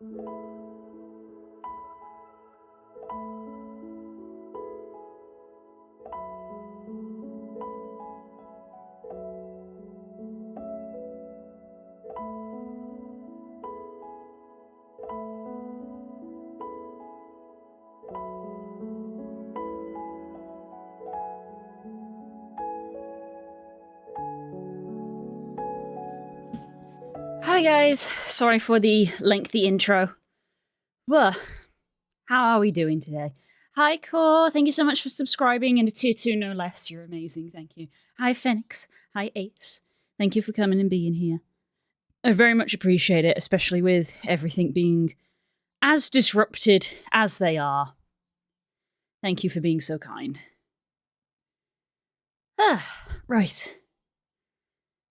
Hi guys, sorry for the lengthy intro. Well, how are we doing today? Hi Core, thank you so much for subscribing and a tier 2 no less, you're amazing, thank you. Hi Phoenix, hi Ace, thank you for coming and being here. I very much appreciate it, especially with everything being as disrupted as they are. Thank you for being so kind. Right.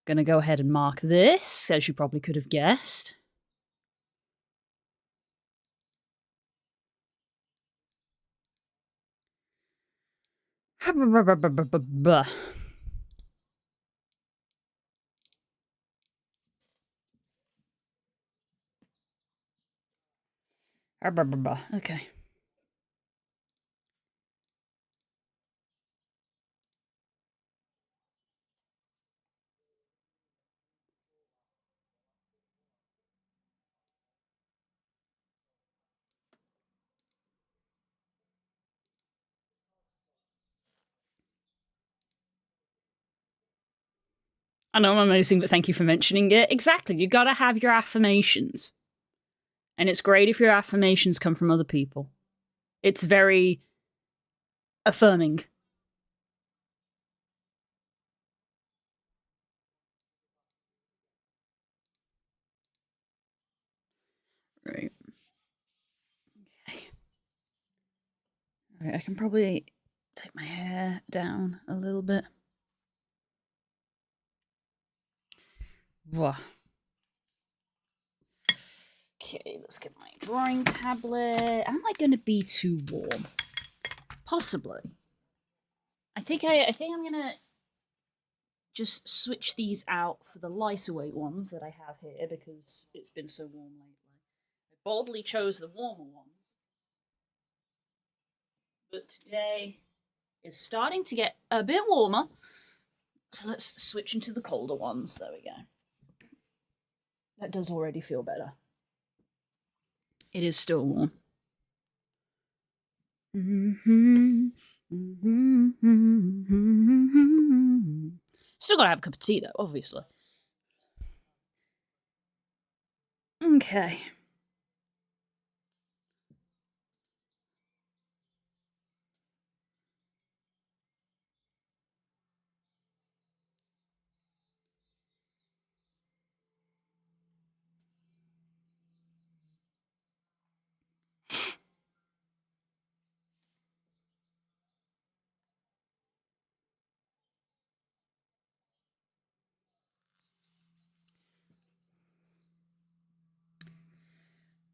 Gonna go ahead and mark this, as you probably could have guessed. Okay. I know I'm amazing, but thank you for mentioning it. Exactly, you gotta have your affirmations. And it's great if your affirmations come from other people. It's very affirming. Right. Okay. Alright, I can probably take my hair down a little bit. Whoa. Okay, let's get my drawing tablet. Am I gonna be too warm? Possibly. I think I'm gonna just switch these out for the lighter weight ones that I have here because it's been so warm lately. I boldly chose the warmer ones, but today is starting to get a bit warmer, so let's switch into the colder ones. There we go. That does already feel better. It is still warm. Still gotta have a cup of tea though, obviously. Okay.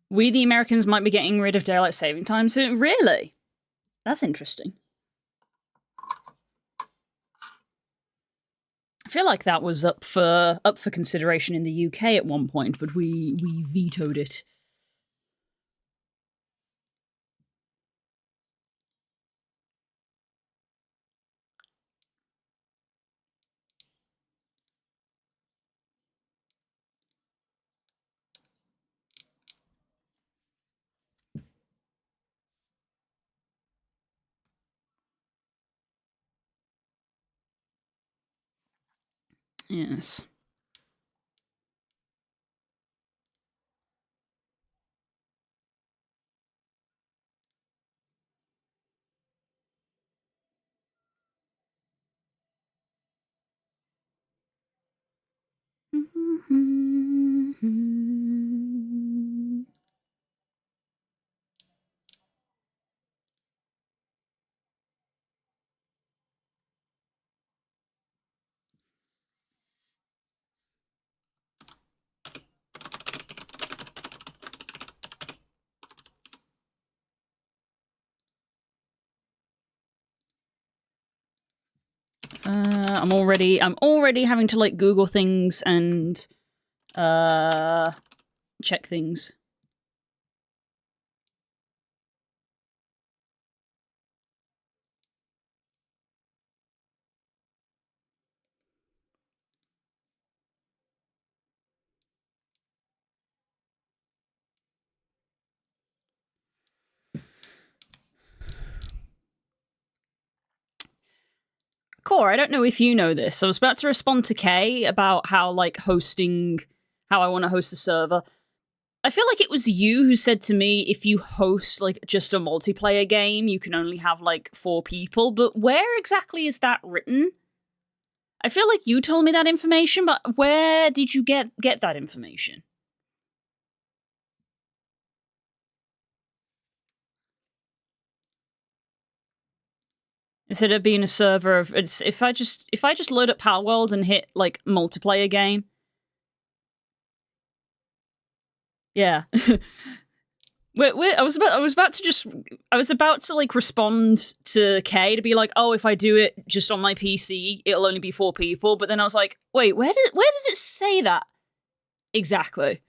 We, the Americans, might be getting rid of daylight saving time soon. Really? That's interesting. I feel like that was up for consideration in the UK at one point, but we vetoed it. Yes. I'm already having to like Google things and check things. Core, I don't know if you know this. I was about to respond to Kay about how, like, how I want to host the server. I feel like it was you who said to me, if you host, like, just a multiplayer game, you can only have, like, 4 people, but where exactly is that written? I feel like you told me that information, but where did you get that information? Instead of being a server of if I just load up Palworld and hit like multiplayer game. Yeah. I was about to like respond to Kay to be like, oh, if I do it just on my PC, it'll only be 4 people. But then I was like, wait, where does it say that exactly?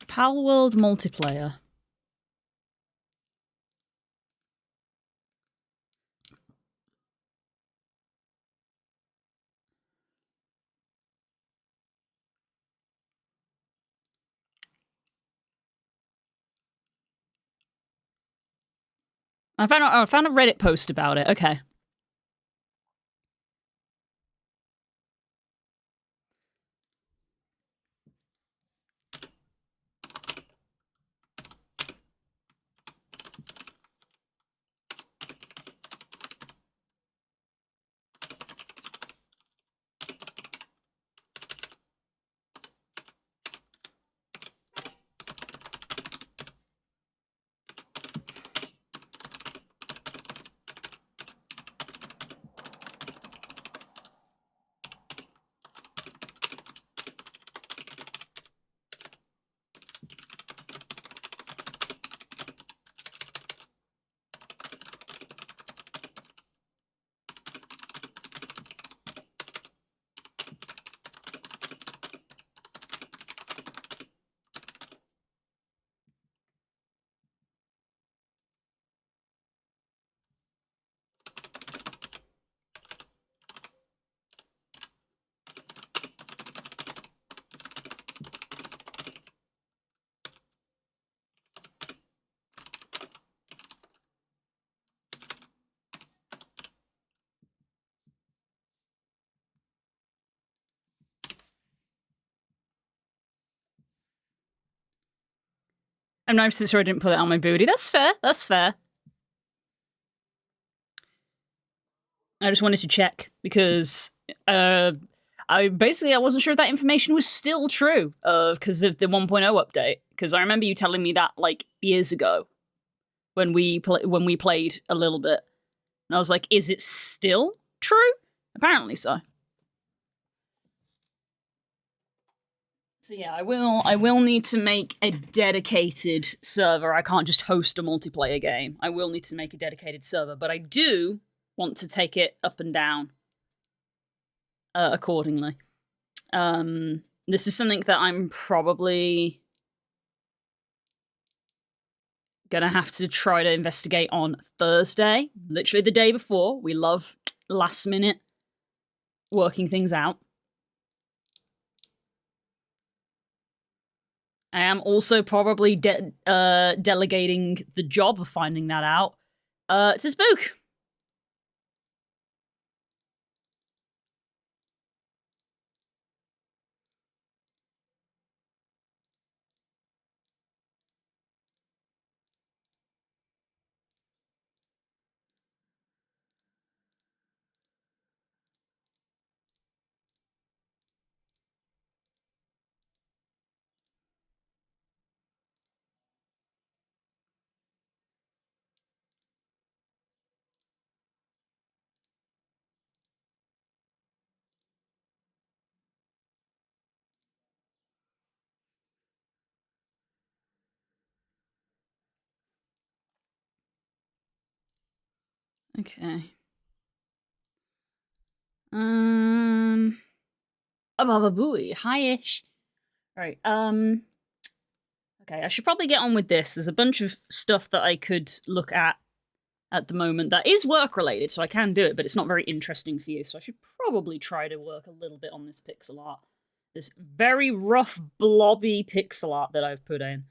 Palworld multiplayer. I found a Reddit post about it. Okay. I'm not sure I didn't put it on my booty. That's fair. That's fair. I just wanted to check because I wasn't sure if that information was still true because of the 1.0 update. Because I remember you telling me that like years ago when we played a little bit, and I was like, "Is it still true?" Apparently so. So yeah, I will need to make a dedicated server. I can't just host a multiplayer game. I will need to make a dedicated server, but I do want to take it up and down accordingly. This is something that I'm probably gonna have to try to investigate on Thursday, literally the day before. We love last minute working things out. I am also probably delegating the job of finding that out to Spook. Okay. Abababooey, hi-ish. Right, okay, I should probably get on with this. There's a bunch of stuff that I could look at at the moment that is work related, so I can do it, but it's not very interesting for you. So I should probably try to work a little bit on this pixel art. This very rough, blobby pixel art that I've put in.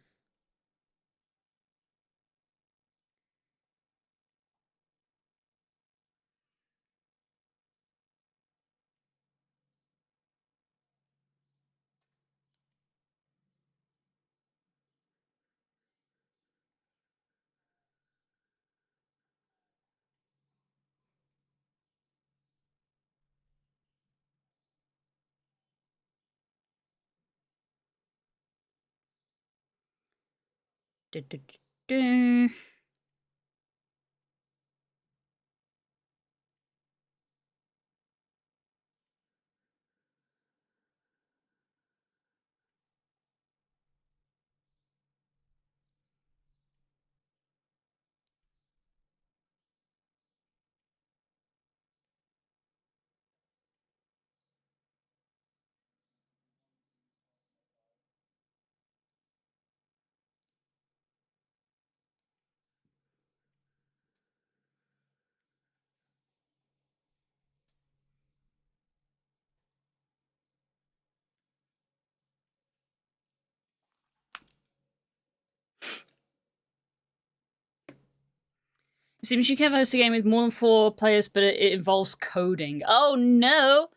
It seems you can host a game with more than 4 players, but it involves coding. Oh no!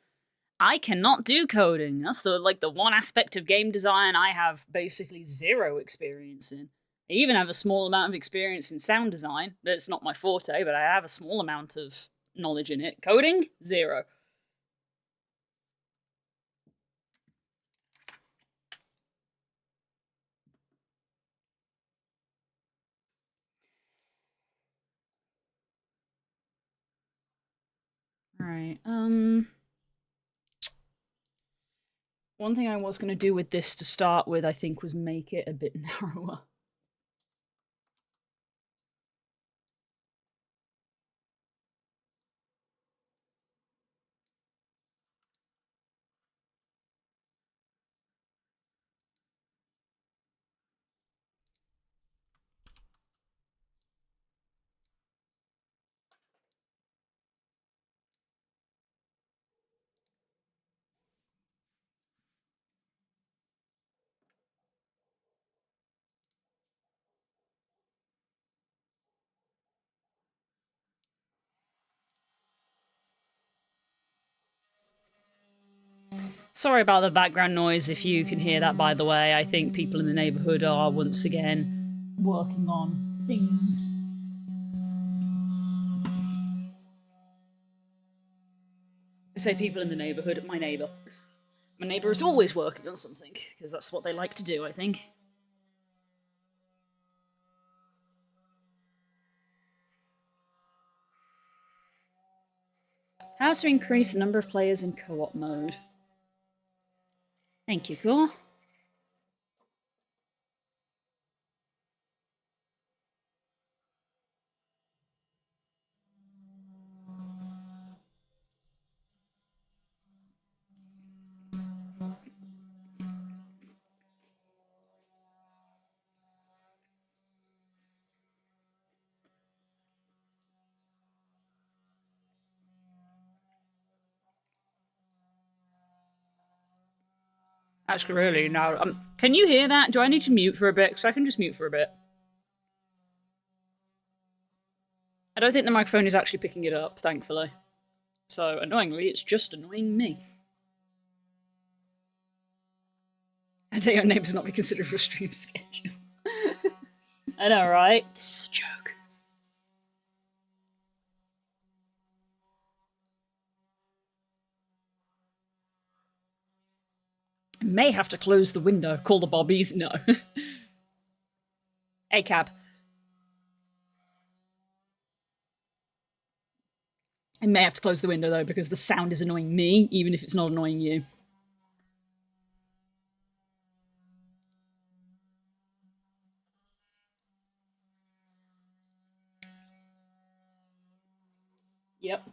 I cannot do coding. That's the one aspect of game design I have basically zero experience in. I even have a small amount of experience in sound design. That's not my forte, but I have a small amount of knowledge in it. Coding? Zero. Alright, one thing I was going to do with this to start with, I think, was make it a bit narrower. Sorry about the background noise if you can hear that, by the way. I think people in the neighbourhood are once again working on things. I say people in the neighbourhood, my neighbour. My neighbour is always working on something, because that's what they like to do, I think. How to increase the number of players in co-op mode. Thank you, Core. Actually, really, no. Can you hear that? Do I need to mute for a bit? Because I can just mute for a bit. I don't think the microphone is actually picking it up, thankfully. So, annoyingly, it's just annoying me. I tell your name does not be considered for a stream schedule. I know, right? This is a joke. I may have to close the window. Call the bobbies? No. Hey, Cab. I may have to close the window, though, because the sound is annoying me, even if it's not annoying you. Yep.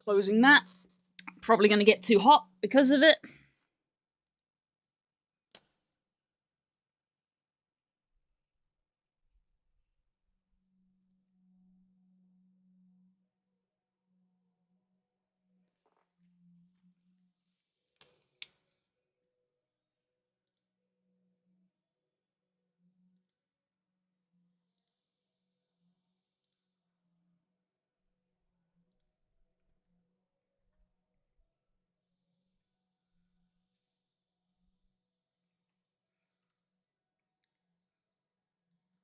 Closing that. Probably going to get too hot because of it.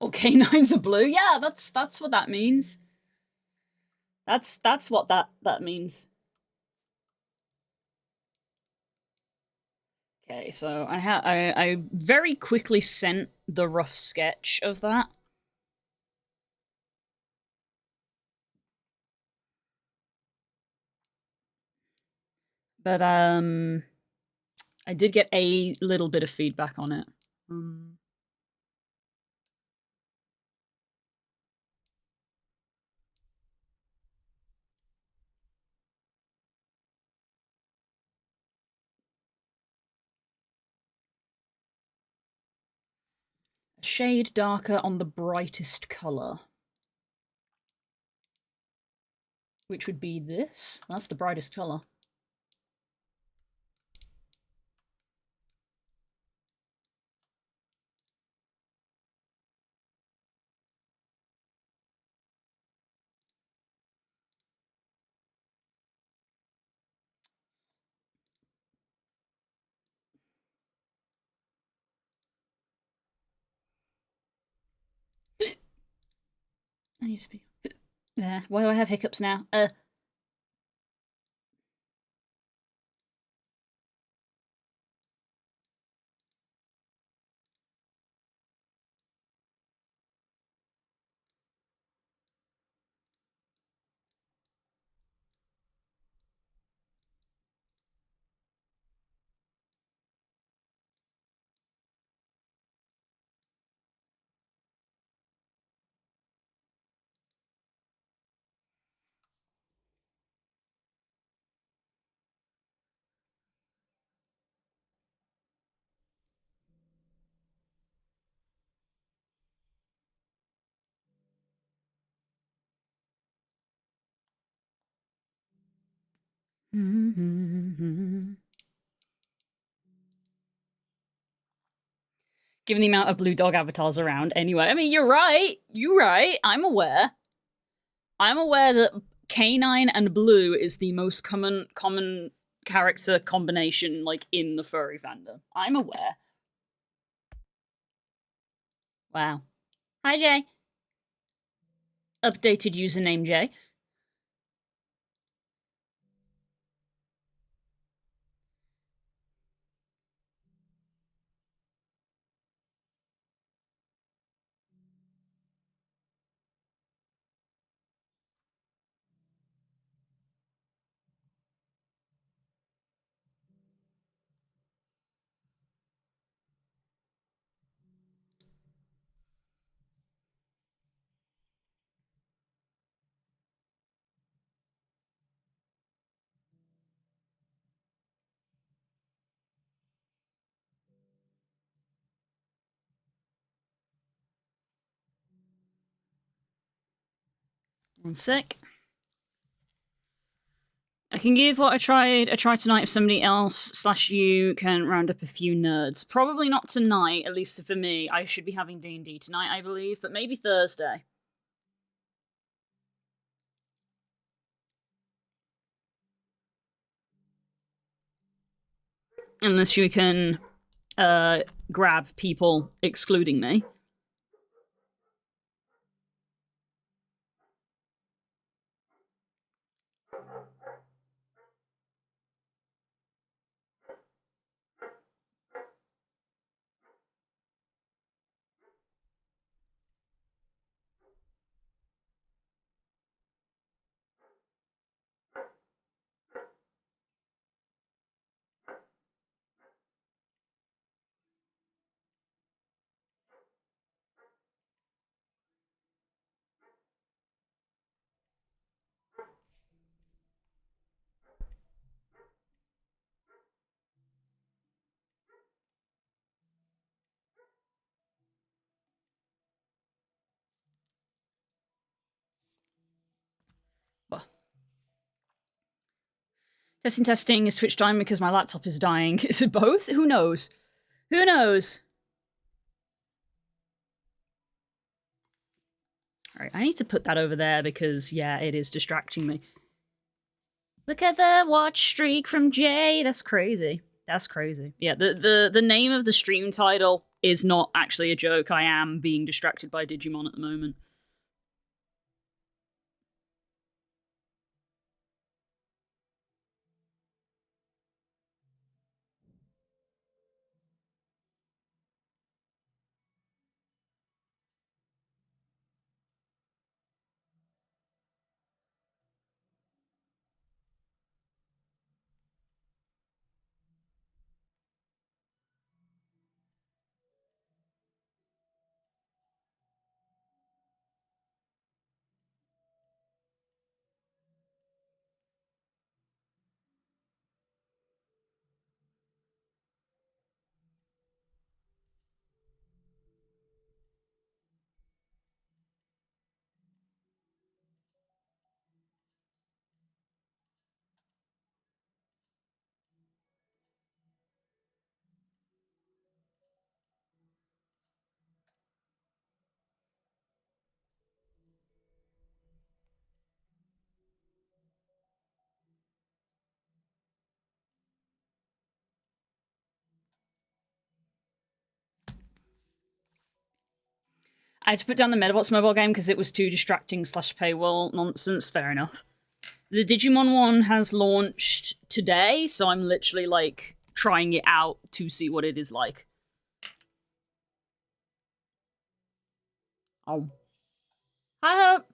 All canines are blue. Yeah, that's what that means. That's what that means. Okay, so I very quickly sent the rough sketch of that. But I did get a little bit of feedback on it. A shade darker on the brightest color. Which would be this. That's the brightest color. I used to be there. Why do I have hiccups now? Given the amount of blue dog avatars around, anyway. I mean, you're right. You're right. I'm aware. I'm aware that canine and blue is the most common character combination, like, in the furry fandom. I'm aware. Wow. Hi, Jay. Updated username, Jay. One sec. I can give what I tried tonight if somebody else / you can round up a few nerds. Probably not tonight, at least for me. I should be having D&D tonight, I believe, but maybe Thursday. Unless you can grab people excluding me. Testing is Twitch time because my laptop is dying. Is it both? Who knows? Who knows? Alright, I need to put that over there because, yeah, it is distracting me. Look at the watch streak from Jay. That's crazy. That's crazy. Yeah, the name of the stream title is not actually a joke. I am being distracted by Digimon at the moment. I had to put down the Medabots mobile game because it was too distracting / paywall nonsense. Fair enough. The Digimon one has launched today, so I'm literally like trying it out to see what it is like. Oh. Hi, Hope.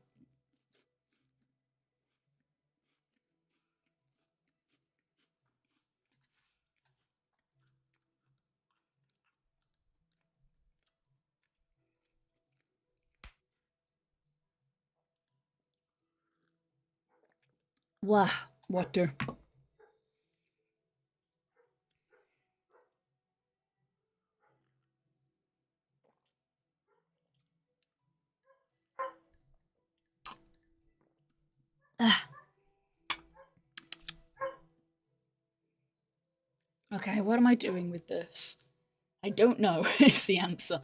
Wow, water. Okay, what am I doing with this? I don't know is the answer.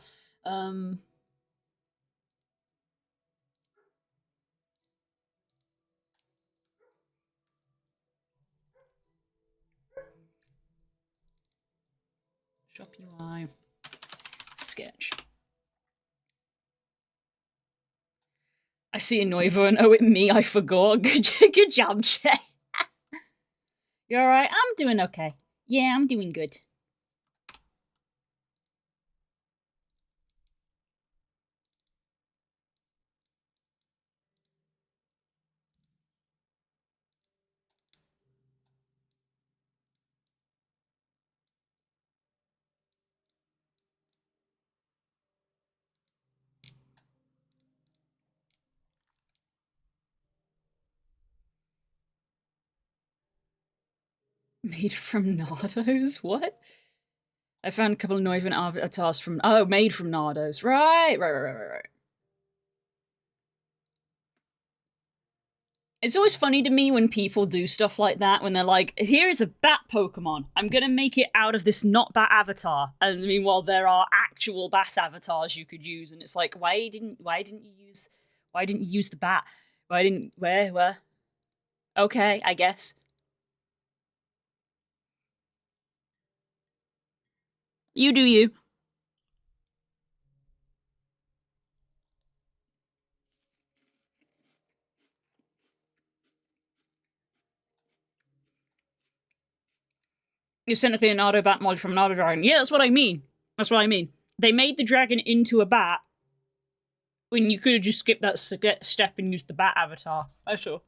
Shop UI. Sketch. I see a Noivo and oh, it me, I forgot. Good job, Jay. You alright? I'm doing okay. Yeah, I'm doing good. Made from Nardos? What? I found a couple of Noivan avatars from... Oh, made from Nardos. Right. It's always funny to me when people do stuff like that, when they're like, here's a bat Pokemon. I'm gonna make it out of this not bat avatar. And meanwhile, there are actual bat avatars you could use, and it's like, why didn't you use the bat? Where? Okay, I guess. You do you. It's technically an auto bat mod from an auto dragon. Yeah, that's what I mean. They made the dragon into a bat when you could have just skipped that step and used the bat avatar. Oh, sure.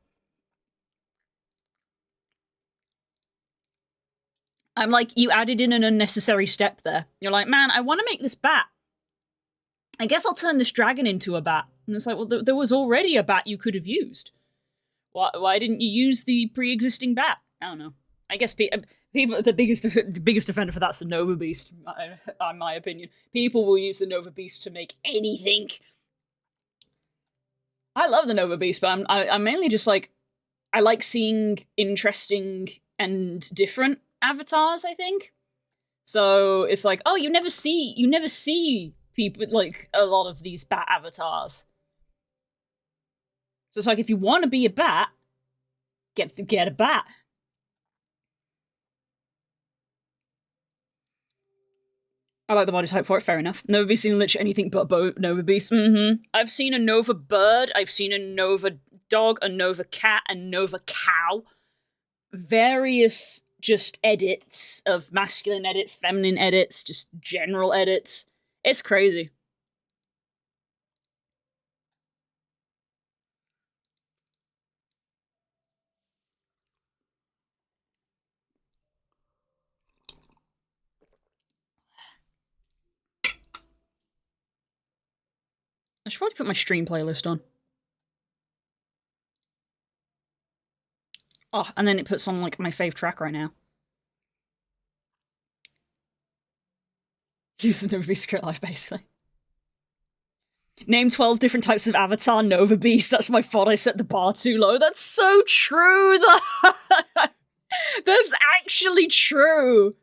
I'm like, you added in an unnecessary step there. You're like, man, I want to make this bat. I guess I'll turn this dragon into a bat. And it's like, well, there was already a bat you could have used. Why didn't you use the pre-existing bat? I don't know. I guess people, the biggest offender for that's the Nova Beast, in my opinion. People will use the Nova Beast to make anything. I love the Nova Beast, but I'm mainly just like, I like seeing interesting and different avatars, I think. So it's like, oh, you never see people like a lot of these bat avatars. So it's like, if you want to be a bat, get a bat. I like the body type for it, fair enough. Nova Beast seen literally anything but Nova Beast. I've seen a Nova bird, I've seen a Nova dog, a Nova cat, a Nova cow. Various just edits of masculine edits, feminine edits, just general edits. It's crazy. I should probably put my stream playlist on. Oh, and then it puts on, like, my fave track right now. Use the Nova Beast Crit Life, basically. Name 12 different types of avatar, Nova Beast. That's my fault, I set the bar too low. That's so true! That's actually true!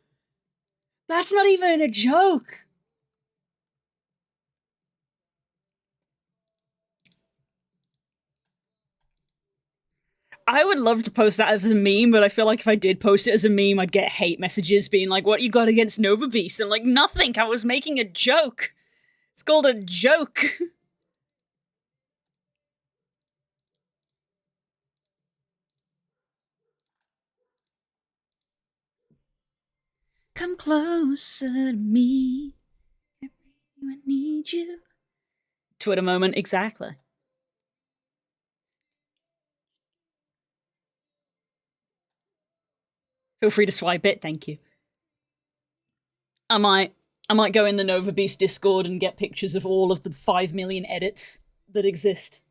That's not even a joke! I would love to post that as a meme, but I feel like if I did post it as a meme, I'd get hate messages being like, what you got against Nova Beast? And like, nothing, I was making a joke. It's called a joke. Come closer to me. I need you. Twitter moment, exactly. Feel free to swipe it, thank you. I might go in the Nova Beast Discord and get pictures of all of the 5 million edits that exist.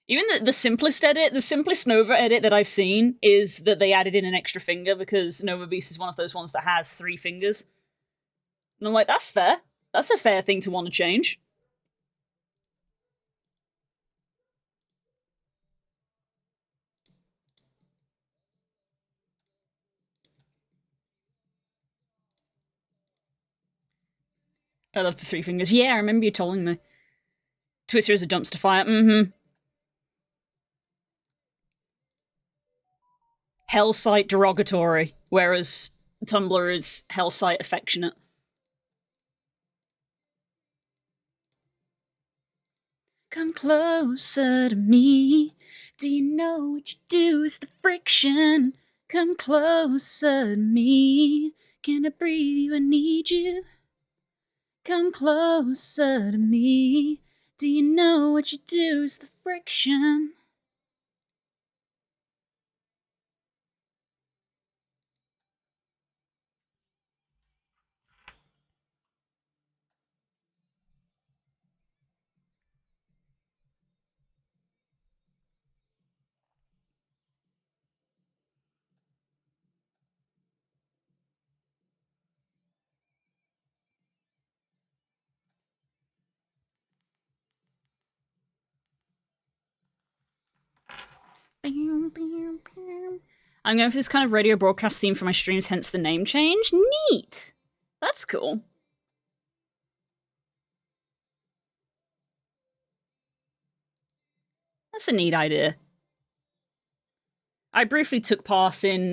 Even the simplest edit, the simplest Nova edit that I've seen is that they added in an extra finger because Nova Beast is one of those ones that has 3 fingers. And I'm like, that's fair. That's a fair thing to want to change. I love the 3 fingers. Yeah, I remember you telling me. Twitter is a dumpster fire. Hellsite derogatory, whereas Tumblr is Hellsite affectionate. Come closer to me. Do you know what you do is the friction? Come closer to me. Can I breathe you? I need you. Come closer to me. Do you know what you do is the friction? I'm going for this kind of radio broadcast theme for my streams, hence the name change. Neat! That's cool. That's a neat idea. I briefly took part in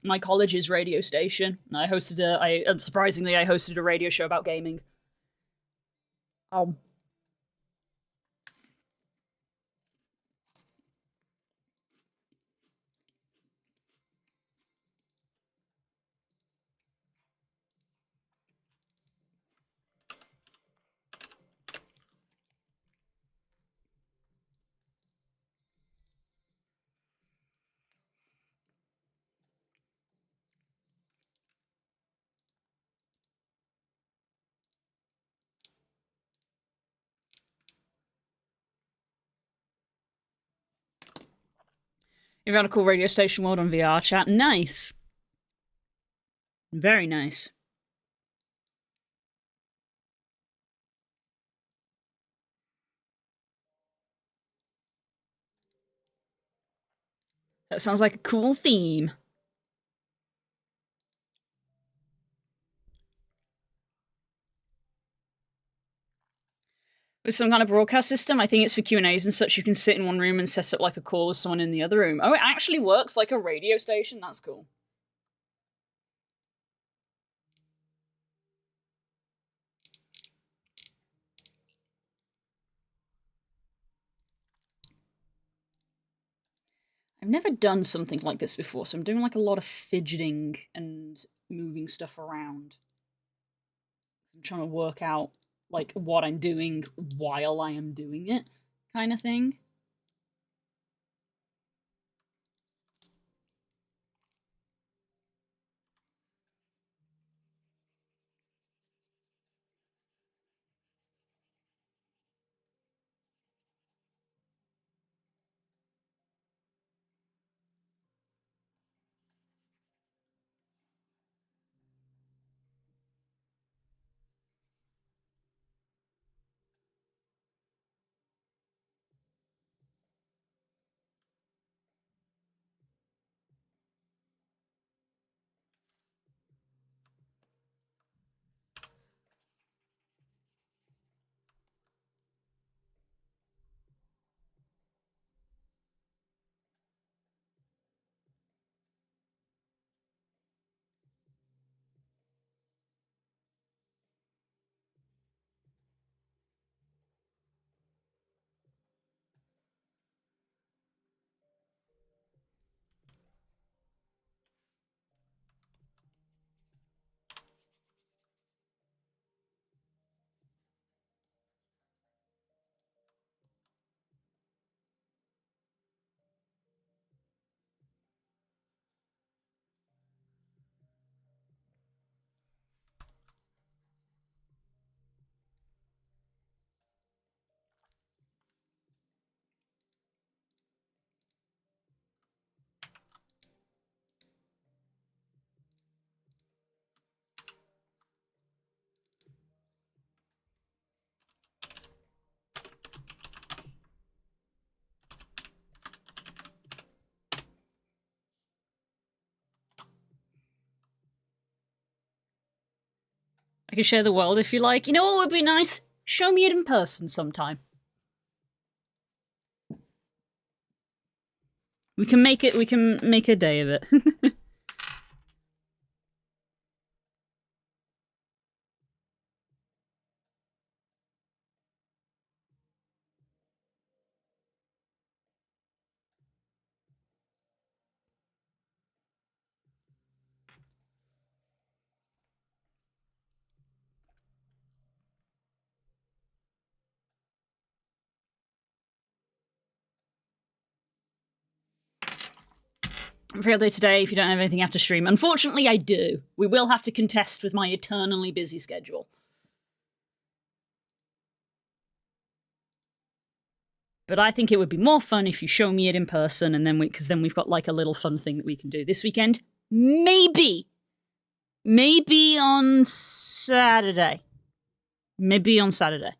my college's radio station. I hosted unsurprisingly, I hosted a radio show about gaming. You found a cool radio station world on VR chat. Nice. Very nice. That sounds like a cool theme. With some kind of broadcast system, I think it's for Q&As and such, you can sit in one room and set up like a call with someone in the other room. Oh, it actually works like a radio station? That's cool. I've never done something like this before, so I'm doing like a lot of fidgeting and moving stuff around. I'm trying to work out like what I'm doing while I am doing it, kind of thing. I can share the world if you like. You know what would be nice? Show me it in person sometime. We can make a day of it. Real day today if you don't have anything after stream. Unfortunately, I do. We will have to contest with my eternally busy schedule. But I think it would be more fun if you show me it in person, and then because then we've got like a little fun thing that we can do this weekend. Maybe on Saturday. Maybe on Saturday.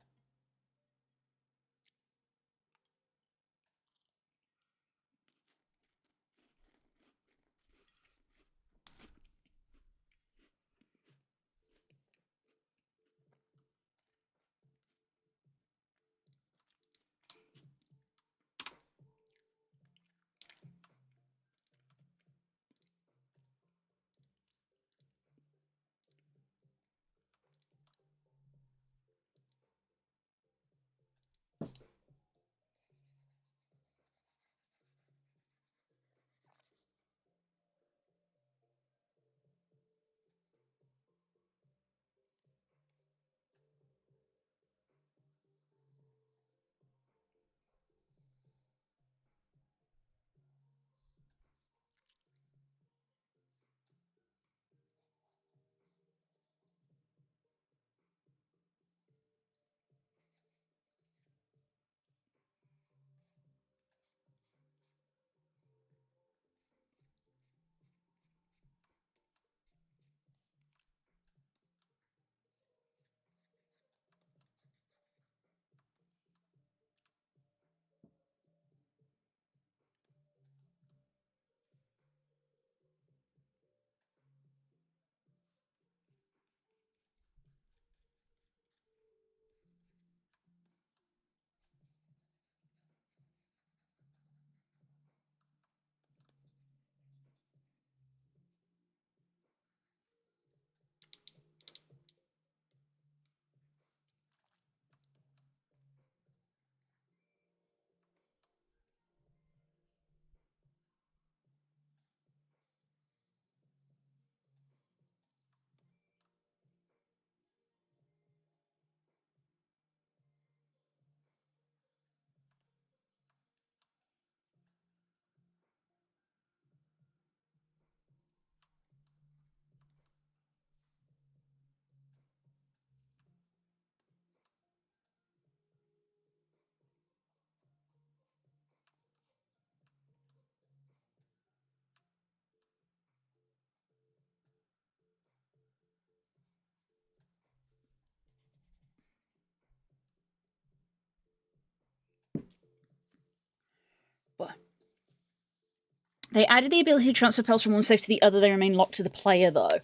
They added the ability to transfer pearls from one safe to the other. They remain locked to the player, though.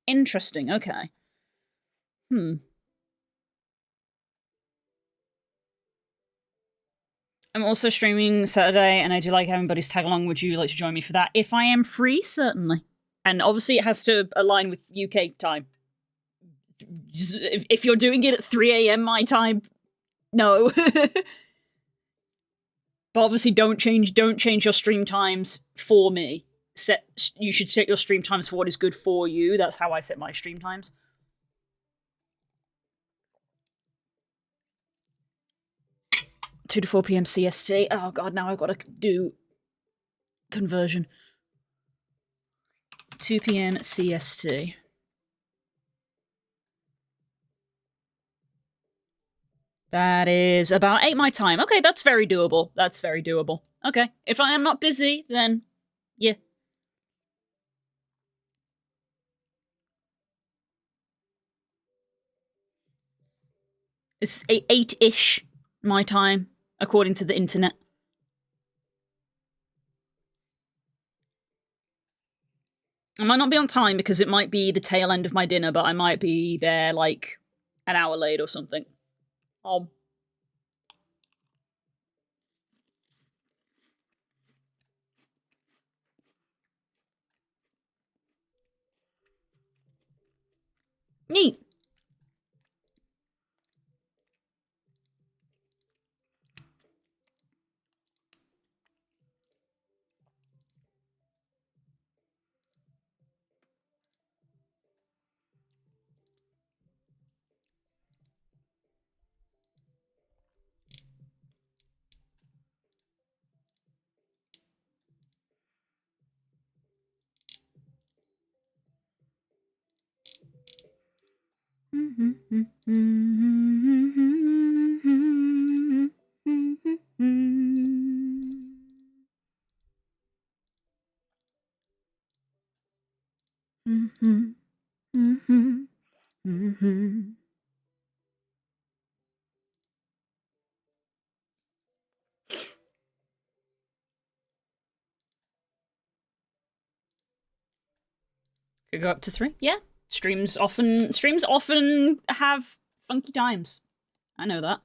Interesting, okay. I'm also streaming Saturday, and I do like having buddies tag along. Would you like to join me for that? If I am free, certainly. And obviously, it has to align with UK time. If you're doing it at 3 a.m. my time, no. But obviously, don't change your stream times for me. You should set your stream times for what is good for you. That's how I set my stream times. 2 to 4 p.m. CST. Oh god, now I've got to do conversion. 2 p.m. CST. That is about 8 my time. Okay, that's very doable. That's very doable. Okay, if I am not busy, then yeah. It's 8-ish my time, according to the internet. I might not be on time because it might be the tail end of my dinner, but I might be there like an hour late or something. Neat. Could go up to 3. Yeah. Streams often have funky times. I know that.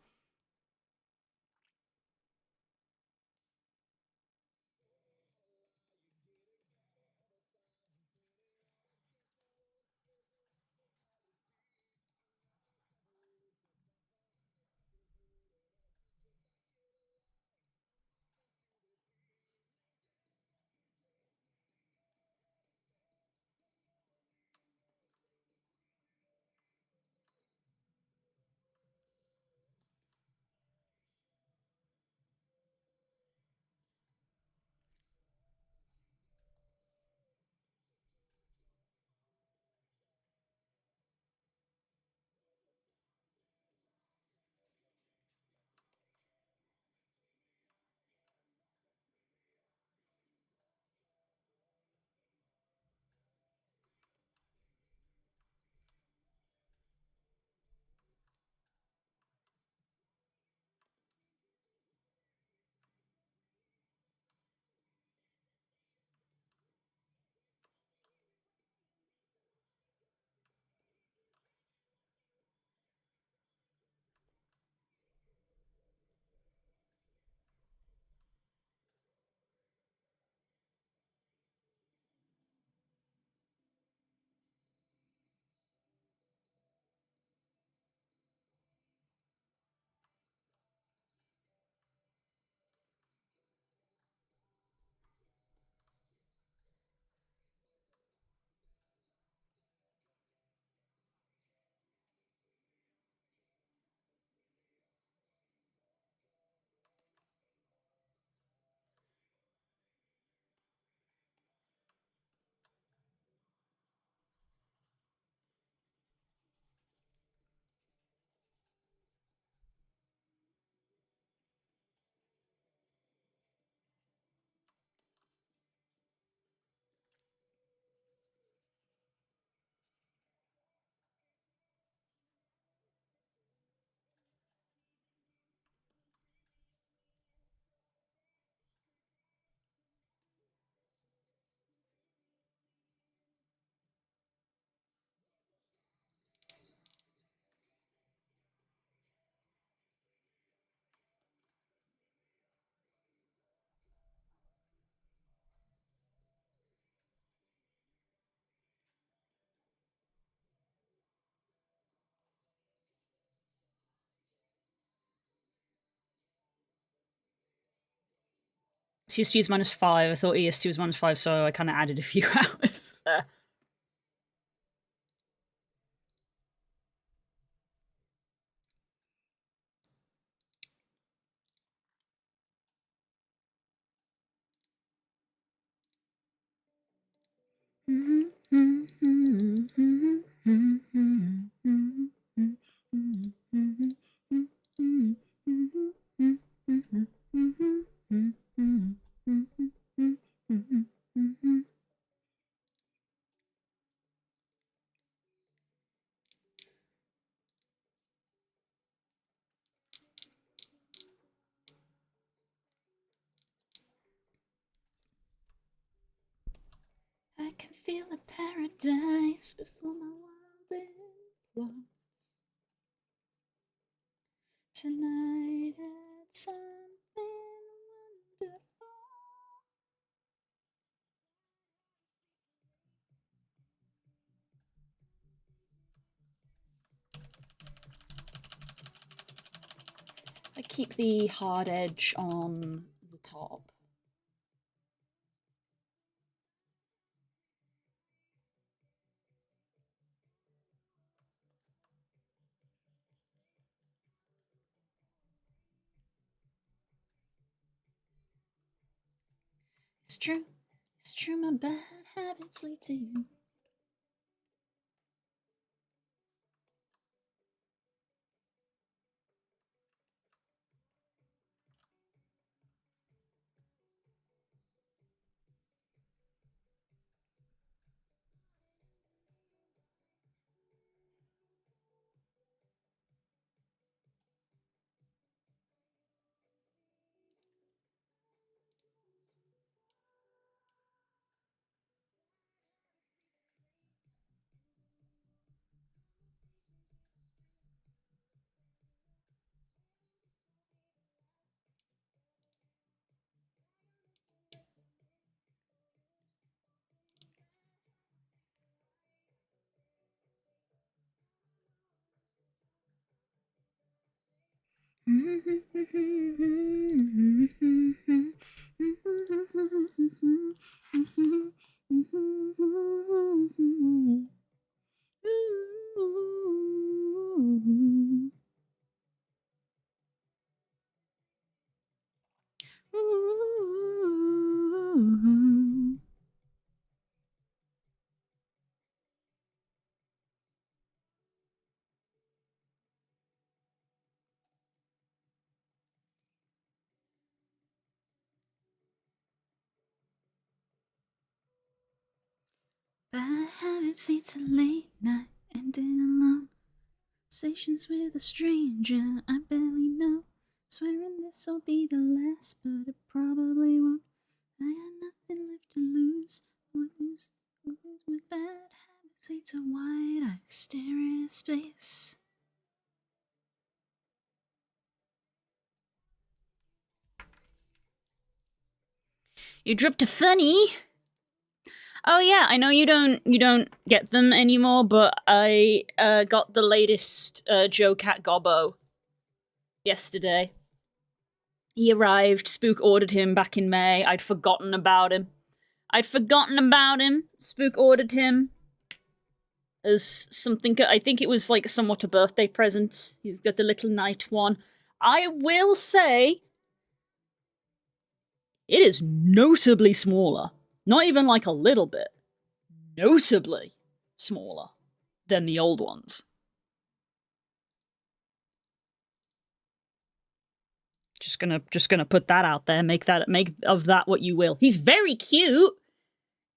TSP is -5. I thought EST was -5, so I kind of added a few hours there. I can feel a paradise before my world implodes. Tonight at something wonderful. I keep the hard edge on the top. It's true, my bad habits lead to you. Bad habits lead to late night ending alone. Conversations with a stranger I barely know. Swearing this'll be the last, but it probably won't. I got nothing left to lose or lose with bad habits lead to wide eyes staring into space. You dropped a funny. Oh yeah, I know you don't get them anymore, but I got the latest Joe Cat Gobbo yesterday. He arrived, Spook ordered him back in May. I'd forgotten about him. Spook ordered him as something, I think it was like somewhat a birthday present. He's got the little night one. I will say, it is notably smaller. Not even like a little bit. Notably smaller than the old ones. Just gonna put that out there. Make of that what you will. He's very cute.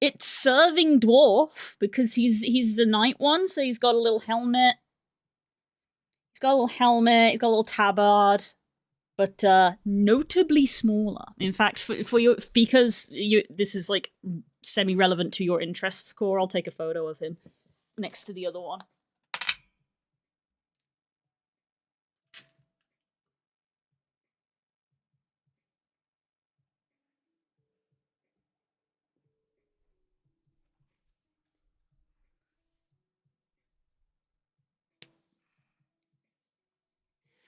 It's serving dwarf because he's the night one, so he's got a little helmet. He's got a little tabard, but notably smaller. In fact, for your because this is like semi-relevant to your interests core, I'll take a photo of him next to the other one.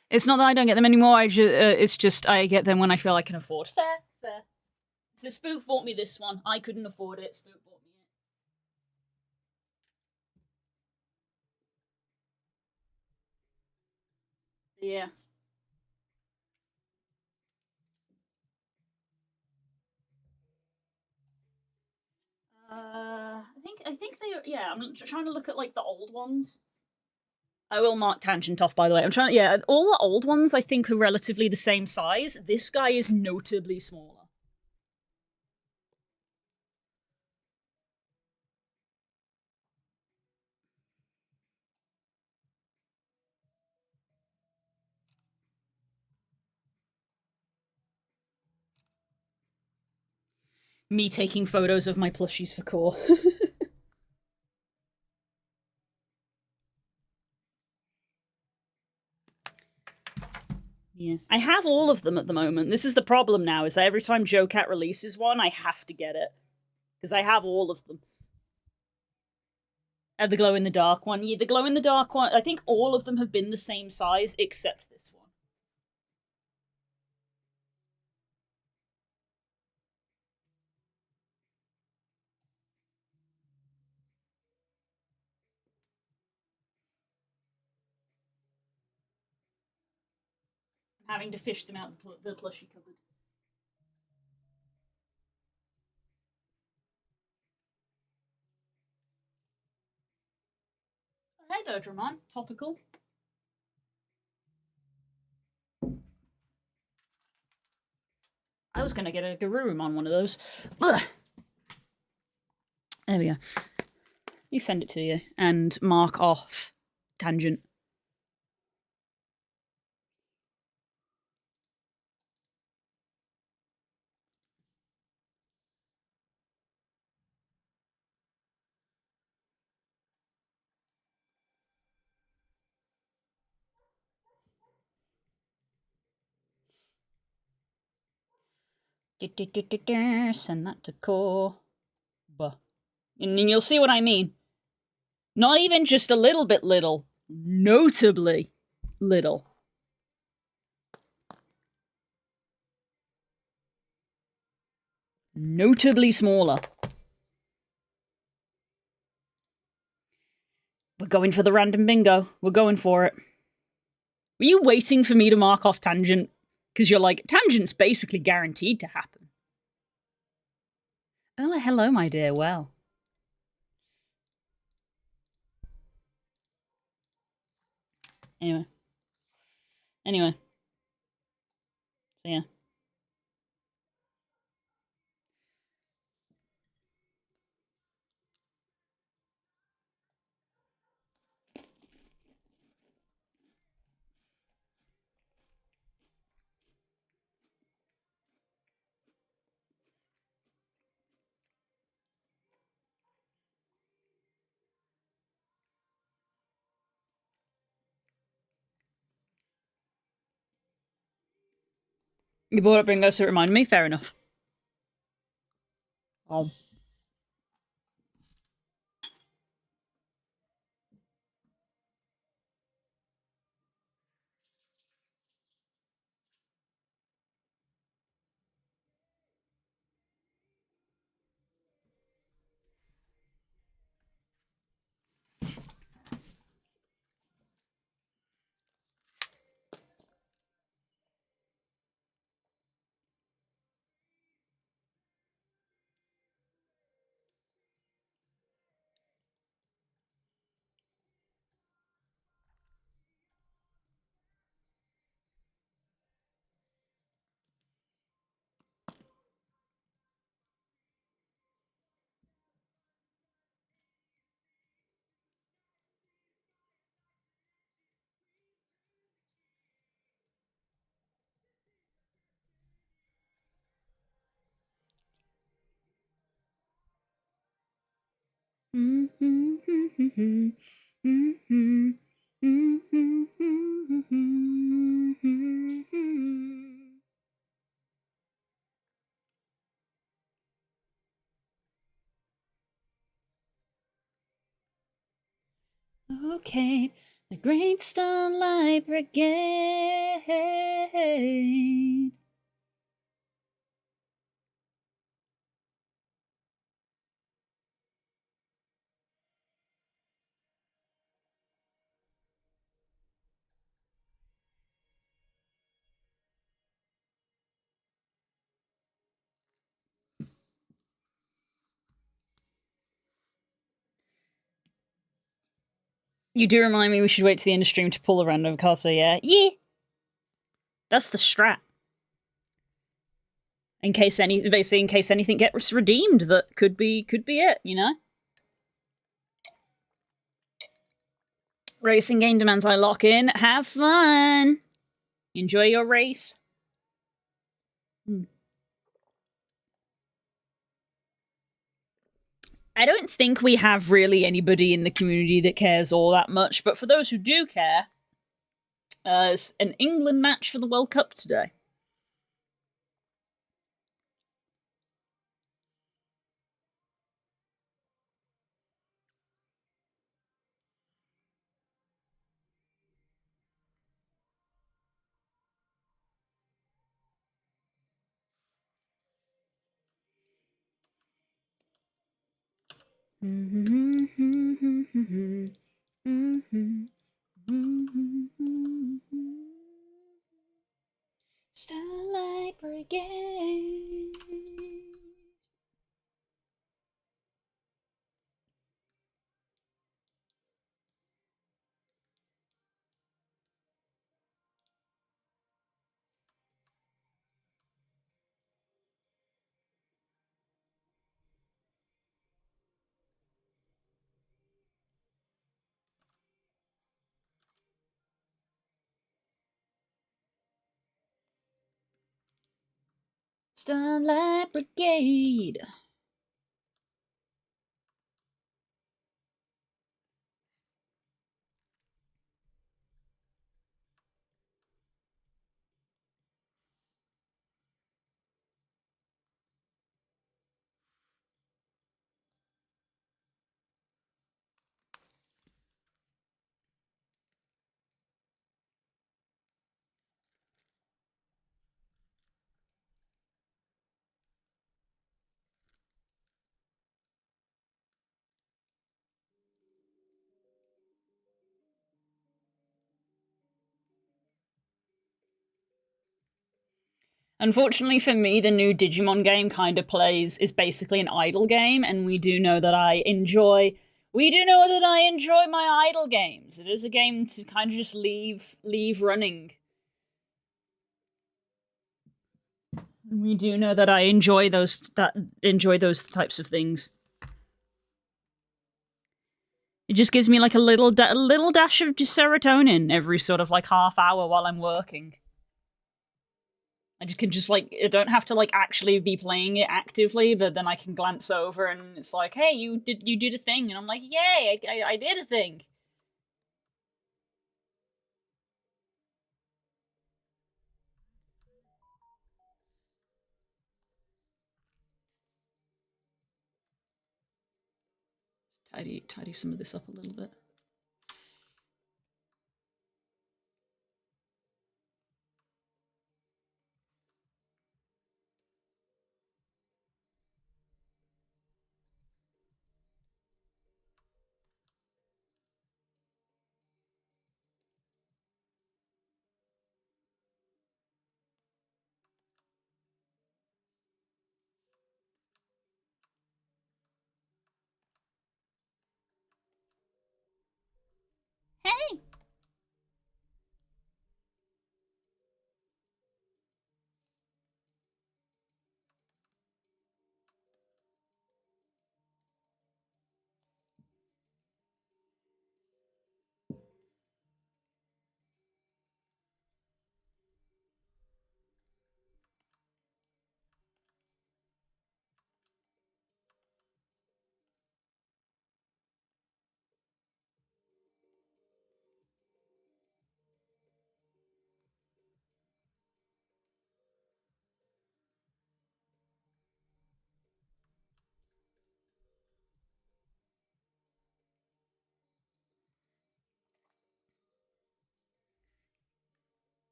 It's not that I don't get them anymore. It's just I get them when I feel I can afford. Fair. So Spook bought me this one. I couldn't afford it. Spook bought me it. Yeah. I think they. Yeah, I'm trying to look at like the old ones. I will mark Tangent off, by the way. I'm trying. Yeah, all the old ones I think are relatively the same size. This guy is notably smaller. Me taking photos of my plushies for Core. Yeah. I have all of them at the moment. This is the problem now, is that every time Joe Cat releases one, I have to get it. Because I have all of them. I have the glow in the dark one. Yeah, the glow in the dark one, I think all of them have been the same size except this one. I'm having to fish them out the plushie cupboard. Oh, hey there, Dramon. Topical. I was gonna get a Garurum on one of those. Ugh. There we go. You send it to you and mark off Tangent. Send that to Core. And you'll see what I mean. Not even just a little bit little, notably little. Notably smaller. We're going for the random bingo. We're going for it. Were you waiting for me to mark off Tangent? Because you're like, Tangent's basically guaranteed to happen. Oh, hello, my dear. Well. Anyway. So, yeah. You brought up bingo, so it reminded me. Fair enough. Oh. Okay, the Great Starlight Brigade. You do remind me we should wait to the end of stream to pull a random card, so yeah. Yeah! That's the strat. Basically in case anything gets redeemed that could be it, you know? Racing game demands I lock in. Have fun! Enjoy your race. I don't think we have really anybody in the community that cares all that much, but for those who do care, it's an England match for the World Cup today. Starlight Brigade. Starlight Brigade. Unfortunately for me, the new Digimon game kind of is basically an idle game, and we do know that I enjoy my idle games. It is a game to kind of just leave running. We do know that I enjoy those types of things. It just gives me like a little dash of just serotonin every sort of like half hour while I'm working. I can just like, I don't have to like actually be playing it actively, but then I can glance over and it's like, hey, you did a thing, and I'm like, yay, I did a thing. Let's tidy some of this up a little bit. Hey!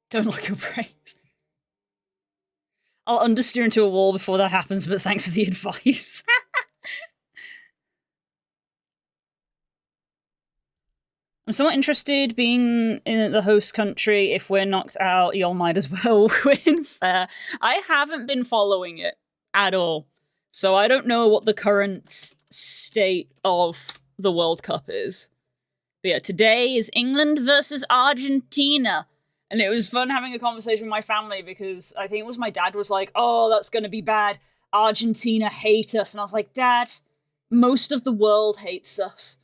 Don't like your praise. I'll understeer into a wall before that happens, but thanks for the advice. I'm somewhat interested, being in the host country, if we're knocked out, y'all might as well win fair. I haven't been following it at all, so I don't know what the current state of the World Cup is. But yeah, today is England versus Argentina. And it was fun having a conversation with my family because I think it was my dad was like, oh, that's going to be bad. Argentina hate us. And I was like, Dad, most of the world hates us.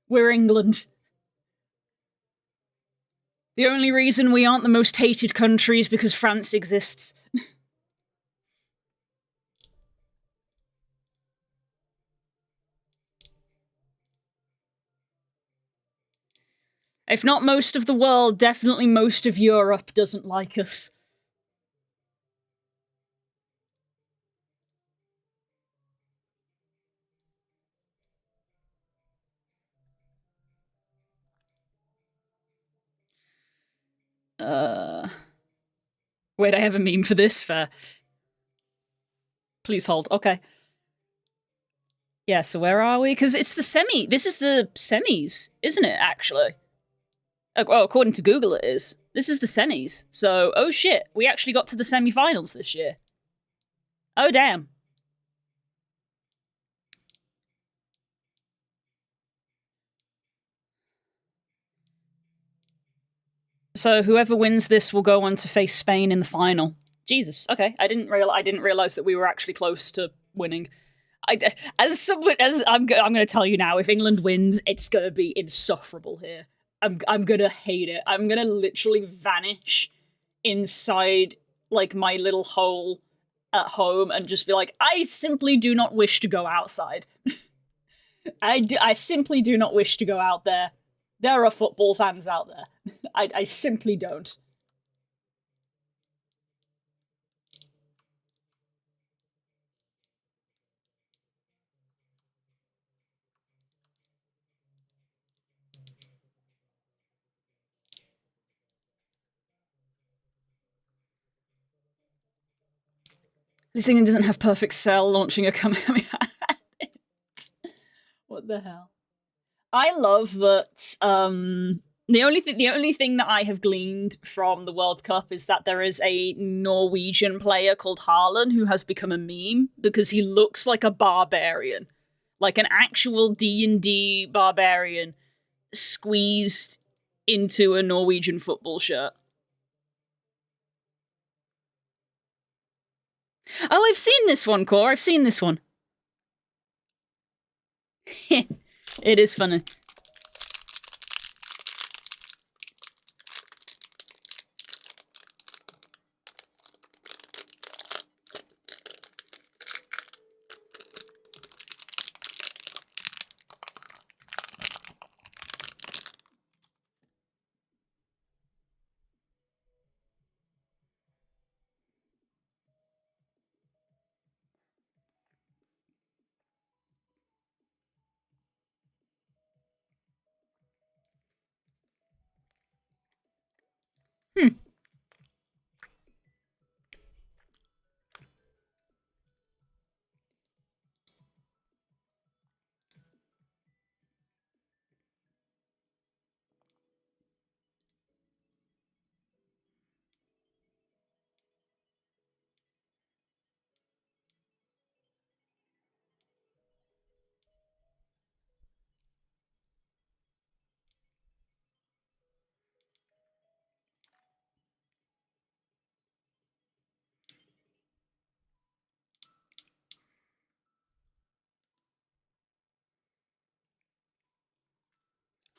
We're England. The only reason we aren't the most hated country is because France exists. If not most of the world, definitely most of Europe doesn't like us. Wait, I have a meme for this. Fair. Please hold. Okay. Yeah, so where are we? Because it's the semi. This is the semis, isn't it, actually? Well, according to Google, it is. This is the semis. So, oh shit, we actually got to the semi-finals this year. Oh, damn. So whoever wins this will go on to face Spain in the final. Jesus. Okay, I didn't realize that we were actually close to winning. As I'm going to tell you now, if England wins, it's going to be insufferable here. I'm going to hate it. I'm going to literally vanish inside like my little hole at home and just be like, I simply do not wish to go outside. I simply do not wish to go out there. There are football fans out there. I simply don't. This thing doesn't have perfect cell launching a Kamehameha. What the hell? I love that. The only thing that I have gleaned from the World Cup is that there is a Norwegian player called Haaland who has become a meme because he looks like a barbarian, like an actual D&D barbarian squeezed into a Norwegian football shirt. Oh, I've seen this one, Core. I've seen this one. It is funny.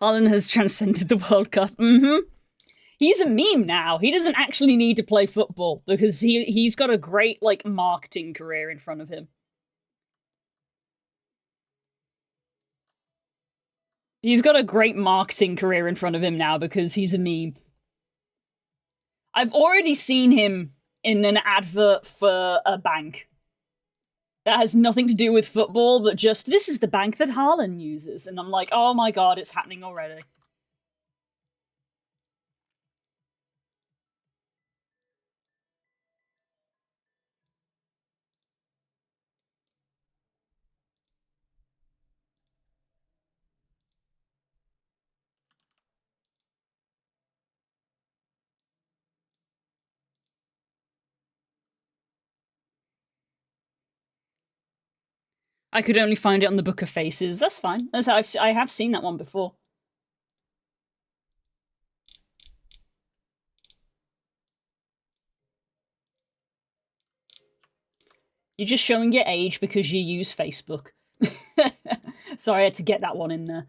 Haaland has transcended the World Cup. Mm-hmm. He's a meme now. He doesn't actually need to play football because he's got a great like marketing career in front of him. He's got a great marketing career in front of him now because he's a meme. I've already seen him in an advert for a bank that has nothing to do with football, but just this is the bank that Haaland uses, and I'm like, oh my god, it's happening already. I could only find it on the Book of Faces. That's fine. I have seen that one before. You're just showing your age because you use Facebook. Sorry, I had to get that one in there.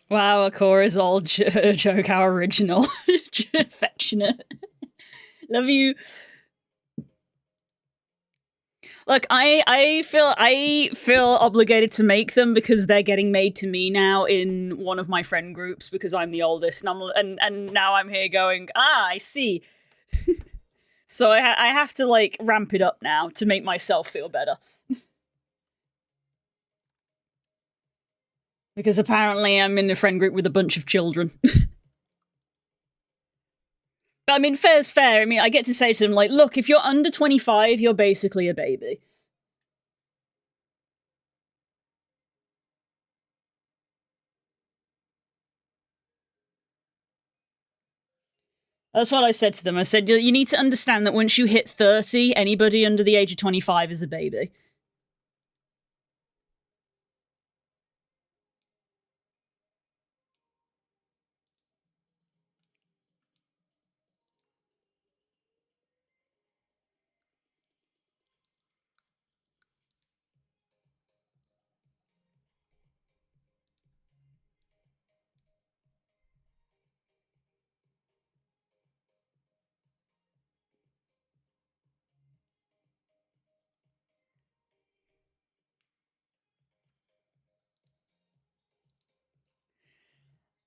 Wow, Akora's all joke, how original. Affectionate. Love you. Look, I feel obligated to make them because they're getting made to me now in one of my friend groups because I'm the oldest, and now I'm here going, I see. So I have to like ramp it up now to make myself feel better. Because apparently I'm in a friend group with a bunch of children. But I mean, fair's fair. I mean, I get to say to them, like, look, if you're under 25, you're basically a baby. That's what I said to them. I said, you need to understand that once you hit 30, anybody under the age of 25 is a baby.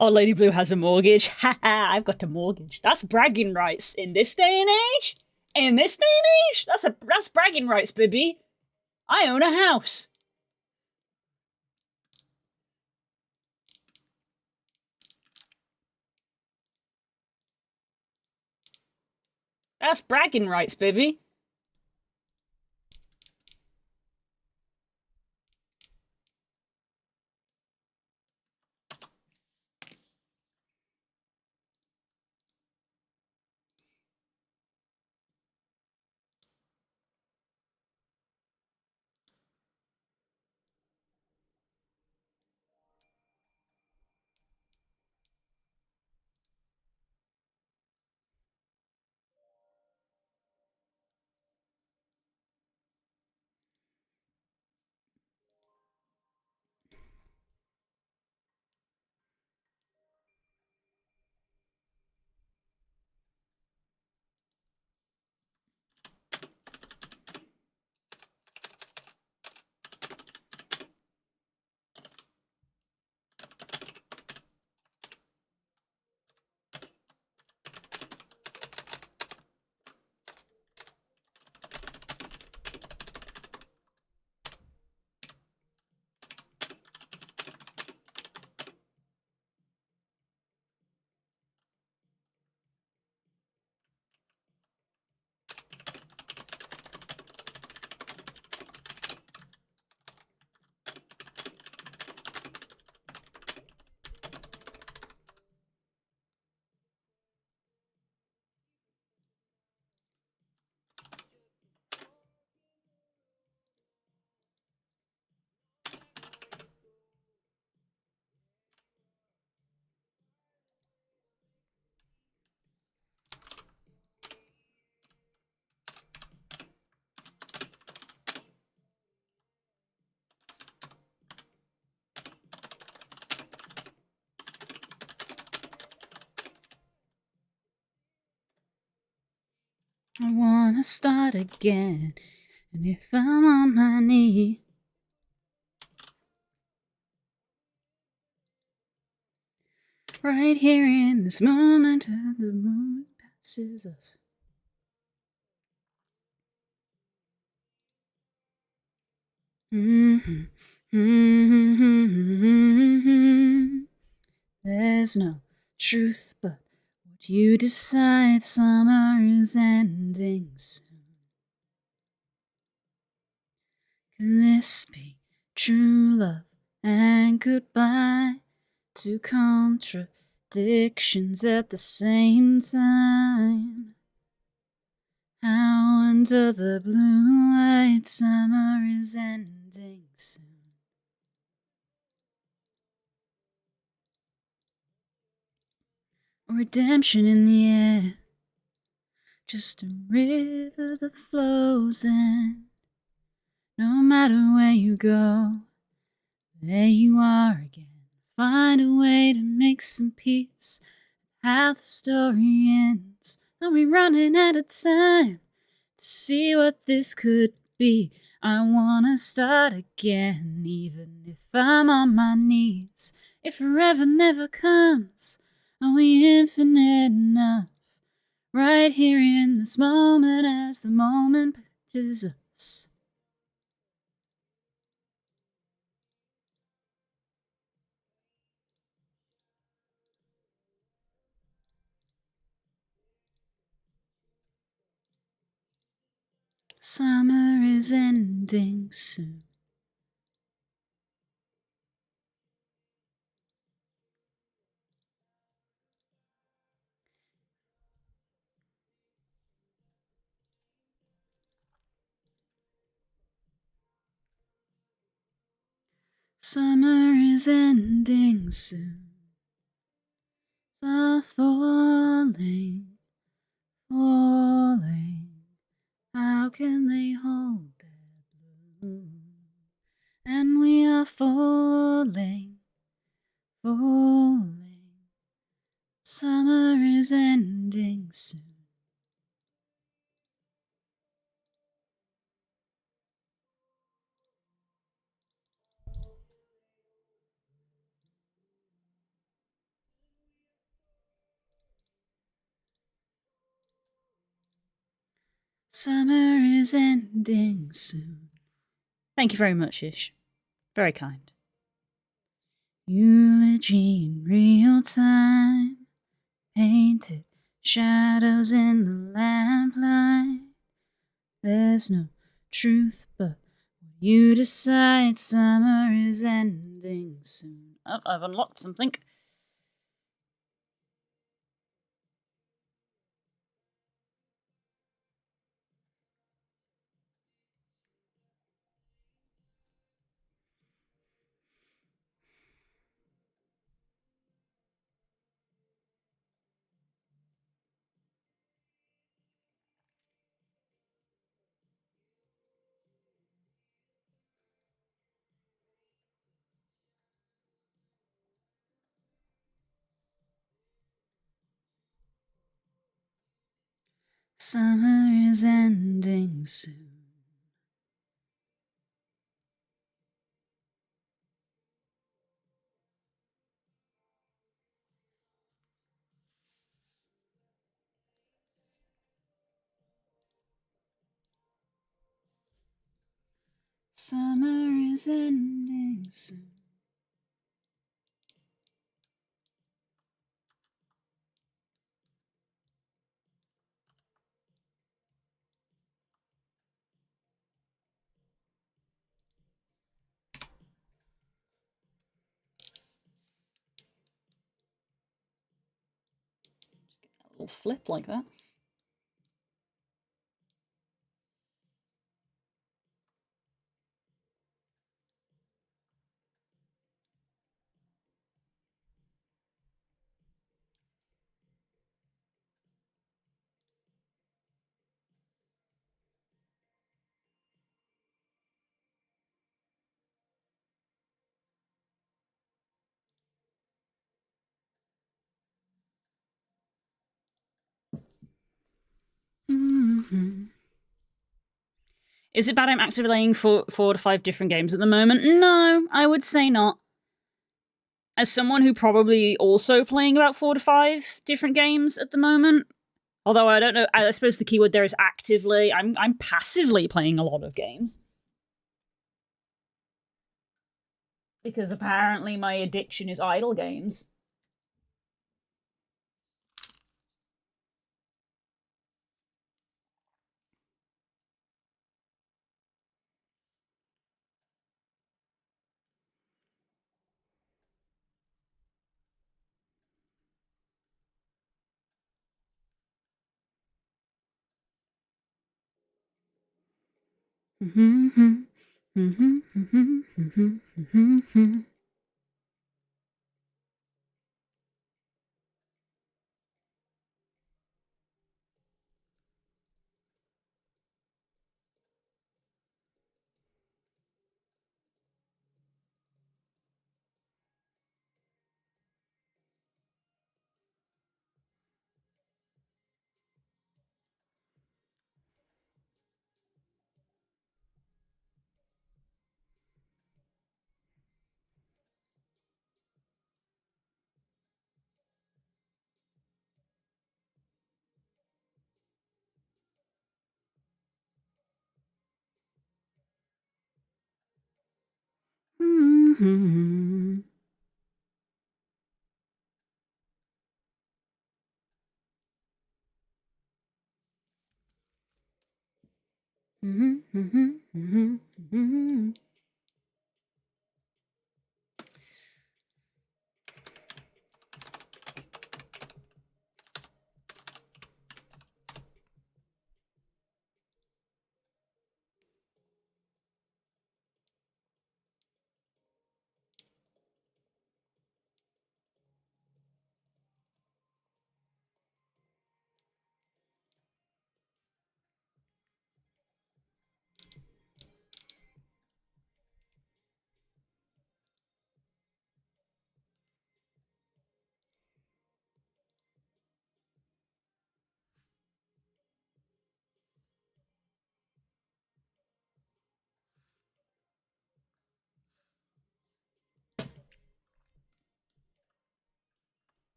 Oh, Lady Blue has a mortgage. Ha ha, I've got a mortgage. That's bragging rights in this day and age. In this day and age, that's bragging rights, baby. I own a house. That's bragging rights, baby. I wanna start again, and if I'm on my knee. Right here in this moment, and the moment passes us. There's no truth but what you decide. Summer is ending soon. Can this be true love and goodbye? Two contradictions at the same time. How under the blue light summer is ending soon. Redemption in the air, just a river that flows, and no matter where you go, there you are again. Find a way to make some peace. How the story ends. Are we running out of time to see what this could be? I wanna start again, even if I'm on my knees. If forever never comes, are we infinite enough? Right here in this moment as the moment touches us. Summer is ending soon. Summer is ending soon. Are falling, falling. How can they hold their bloom? And we are falling, falling. Summer is ending soon. Summer is ending soon. Thank you very much, Ish. Very kind. Eulogy in real time. Painted shadows in the lamplight. There's no truth but you decide. Summer is ending soon. Oh, I've unlocked something. Summer is ending soon. Summer is ending soon. Just get that little flip like that. Mm-hmm. Is it bad I'm actively playing 4 to 5 different games at the moment? No, I would say not. As someone who probably also playing about 4 to 5 different games at the moment, although I don't know, I suppose the keyword there is actively. I'm passively playing a lot of games. Because apparently my addiction is idle games.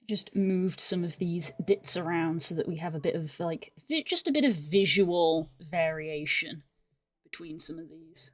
Just moved some of these bits around so that we have a bit of like just a bit of visual variation between some of these.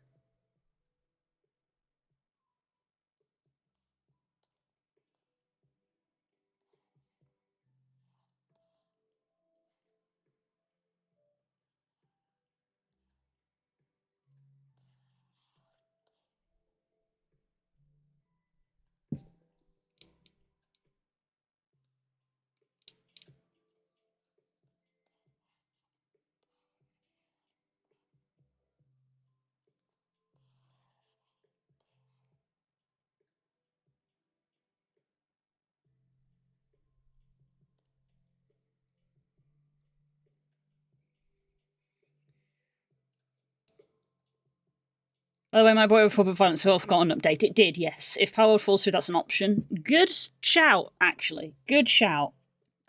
By the way, my Boy with Forbidden Violence Self got an update. It did, yes. If Power falls through, that's an option. Good shout, actually. Good shout.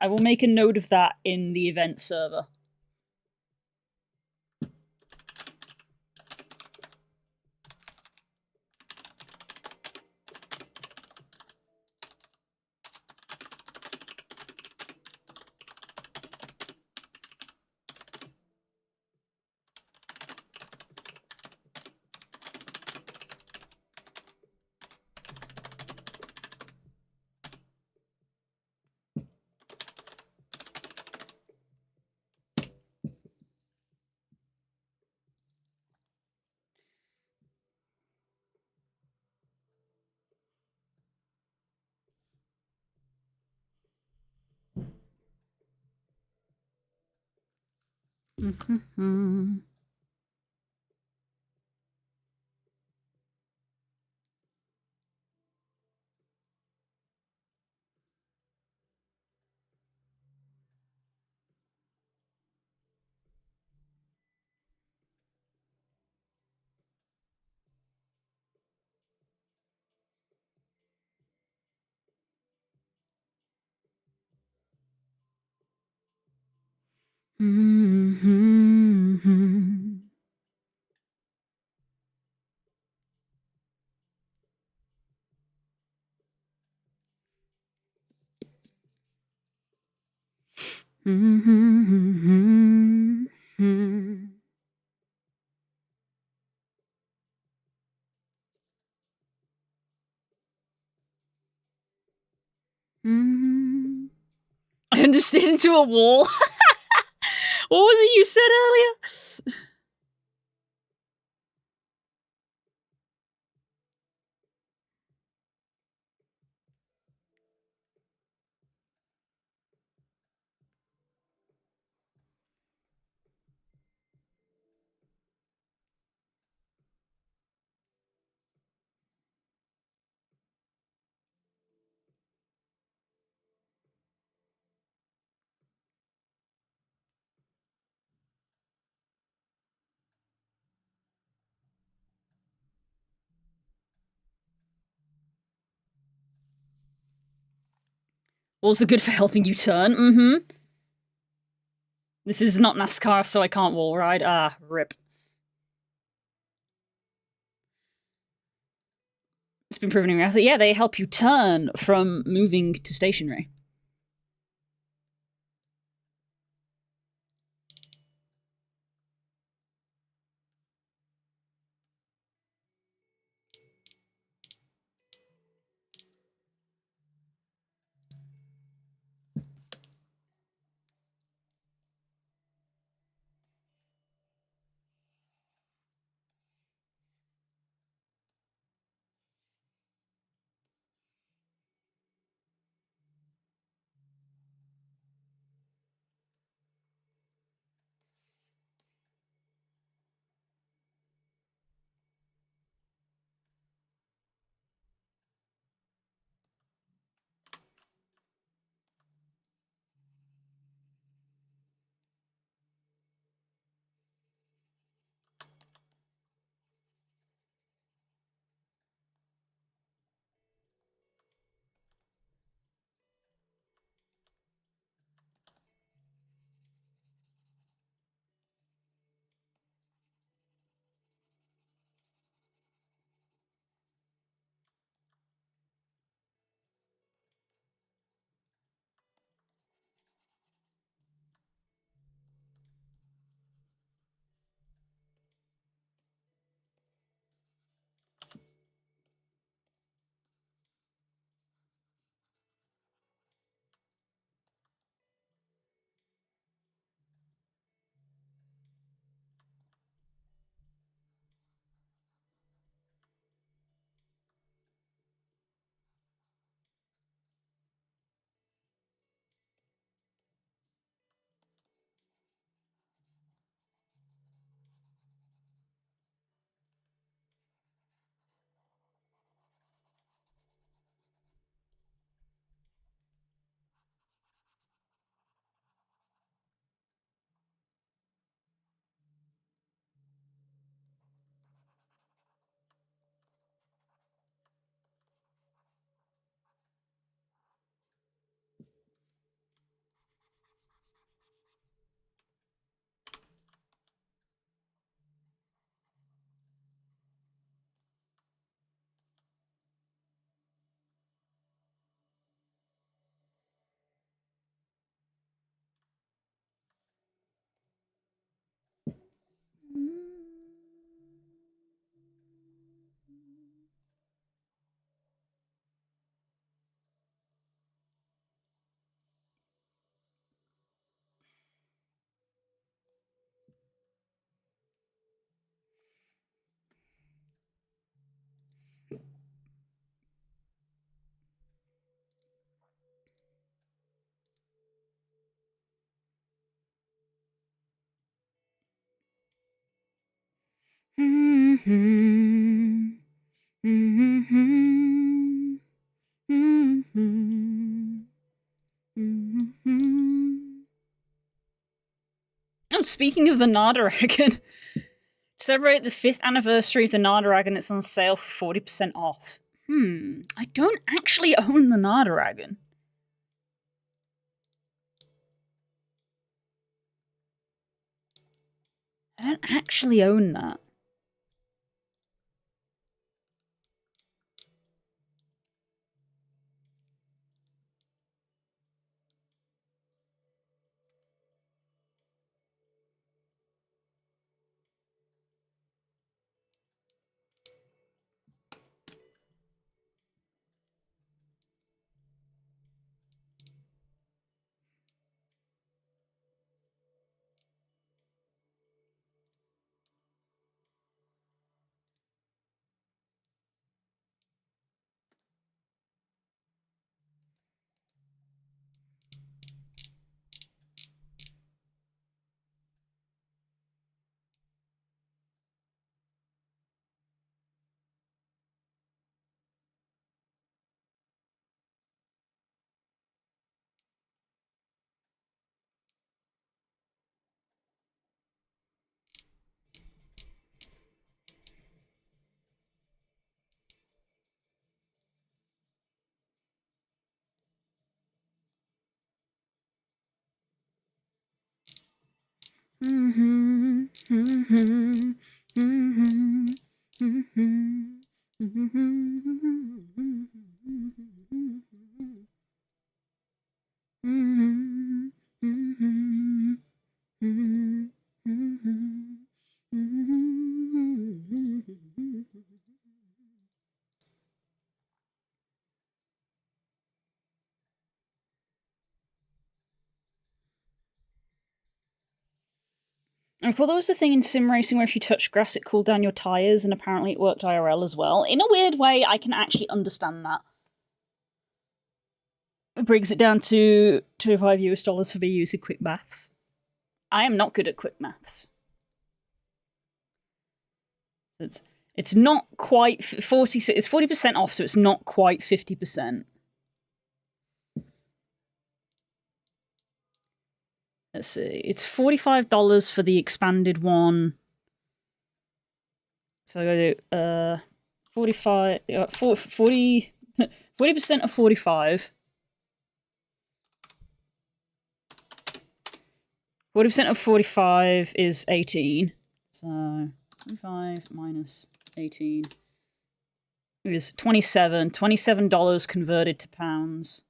I will make a note of that in the event server. Mm-hmm. Mm-hmm. Mm-hmm. Mm-hmm. I understood into a wall. What was it you said earlier? Also good for helping you turn. Mm-hmm. This is not NASCAR, so I can't wall ride. Ah, rip. It's been proven in reality. Yeah, they help you turn from moving to stationary. Oh, speaking of the Nardaragon, celebrate the 5th anniversary of the Nardaragon. It's on sale for 40% off. I don't actually own the Nardaragon. I don't actually own that. I thought there was a thing in sim racing where if you touch grass, it cooled down your tires, and apparently it worked IRL as well. In a weird way, I can actually understand that. It brings it down to $25 for me using quick maths. I am not good at quick maths. So it's not quite 40. It's 40% off, so it's not quite 50%. Let's see. It's $45 for the expanded one. So I go 45, 40, 40% of 45. 40% of 45 is 18. So 45 minus 18 is 27. $27 converted to pounds.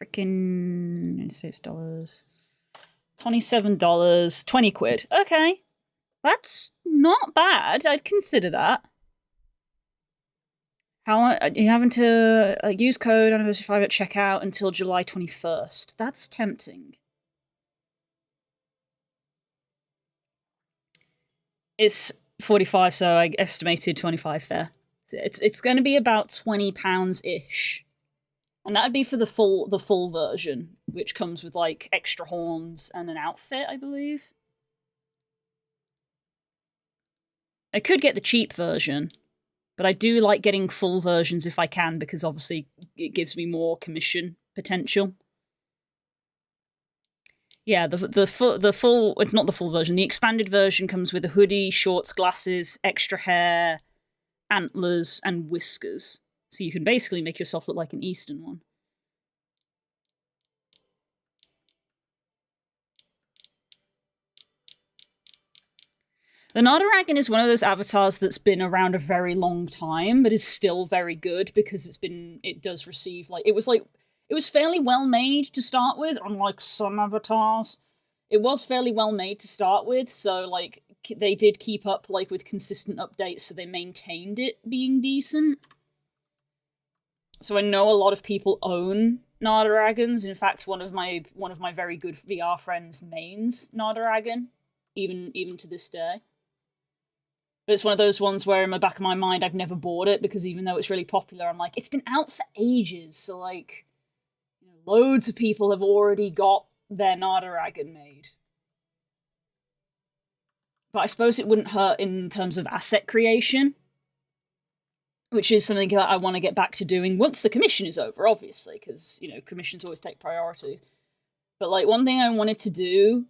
Freaking United States dollars. $27, 20 quid. Okay. That's not bad. I'd consider that. How you having to use code anniversary 5 at checkout until July 21st? That's tempting. It's 45, so I estimated 25 there. So it's going to be about £20 ish, and that'd be for the full version, which comes with like extra horns and an outfit, I believe. I could get the cheap version, but I do like getting full versions if I can, because obviously it gives me more commission potential. Yeah, the full it's not the full version. The expanded version comes with a hoodie, shorts, glasses, extra hair, antlers, and whiskers. So you can basically make yourself look like an Eastern one. The Nardaragon is one of those avatars that's been around a very long time, but is still very good because it does receive it was fairly well made to start with, unlike some avatars. It was fairly well made to start with, so they did keep up with consistent updates, so they maintained it being decent. So I know a lot of people own Nardaragons. In fact, one of my very good VR friends mains Nardaragon, even to this day. But it's one of those ones where in the back of my mind I've never bought it because even though it's really popular, I'm like, it's been out for ages, so like loads of people have already got their Nardaragon made. But I suppose it wouldn't hurt in terms of asset creation, which is something that I want to get back to doing once the commission is over, obviously, because, commissions always take priority. But, like, one thing I wanted to do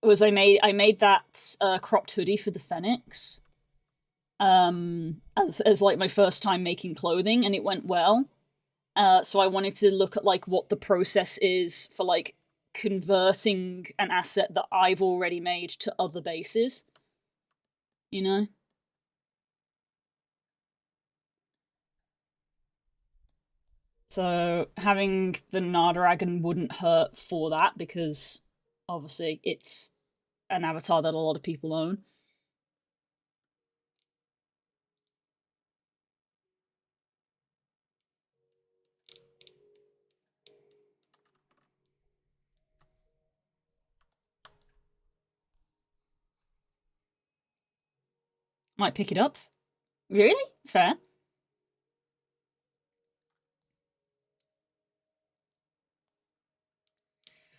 was I made that cropped hoodie for the Phoenix as like, my first time making clothing, and it went well. So I wanted to look at, like, what the process is for, like, converting an asset that I've already made to other bases. So having the Nardaragon wouldn't hurt for that, because obviously it's an avatar that a lot of people own. Might pick it up. Really? Fair.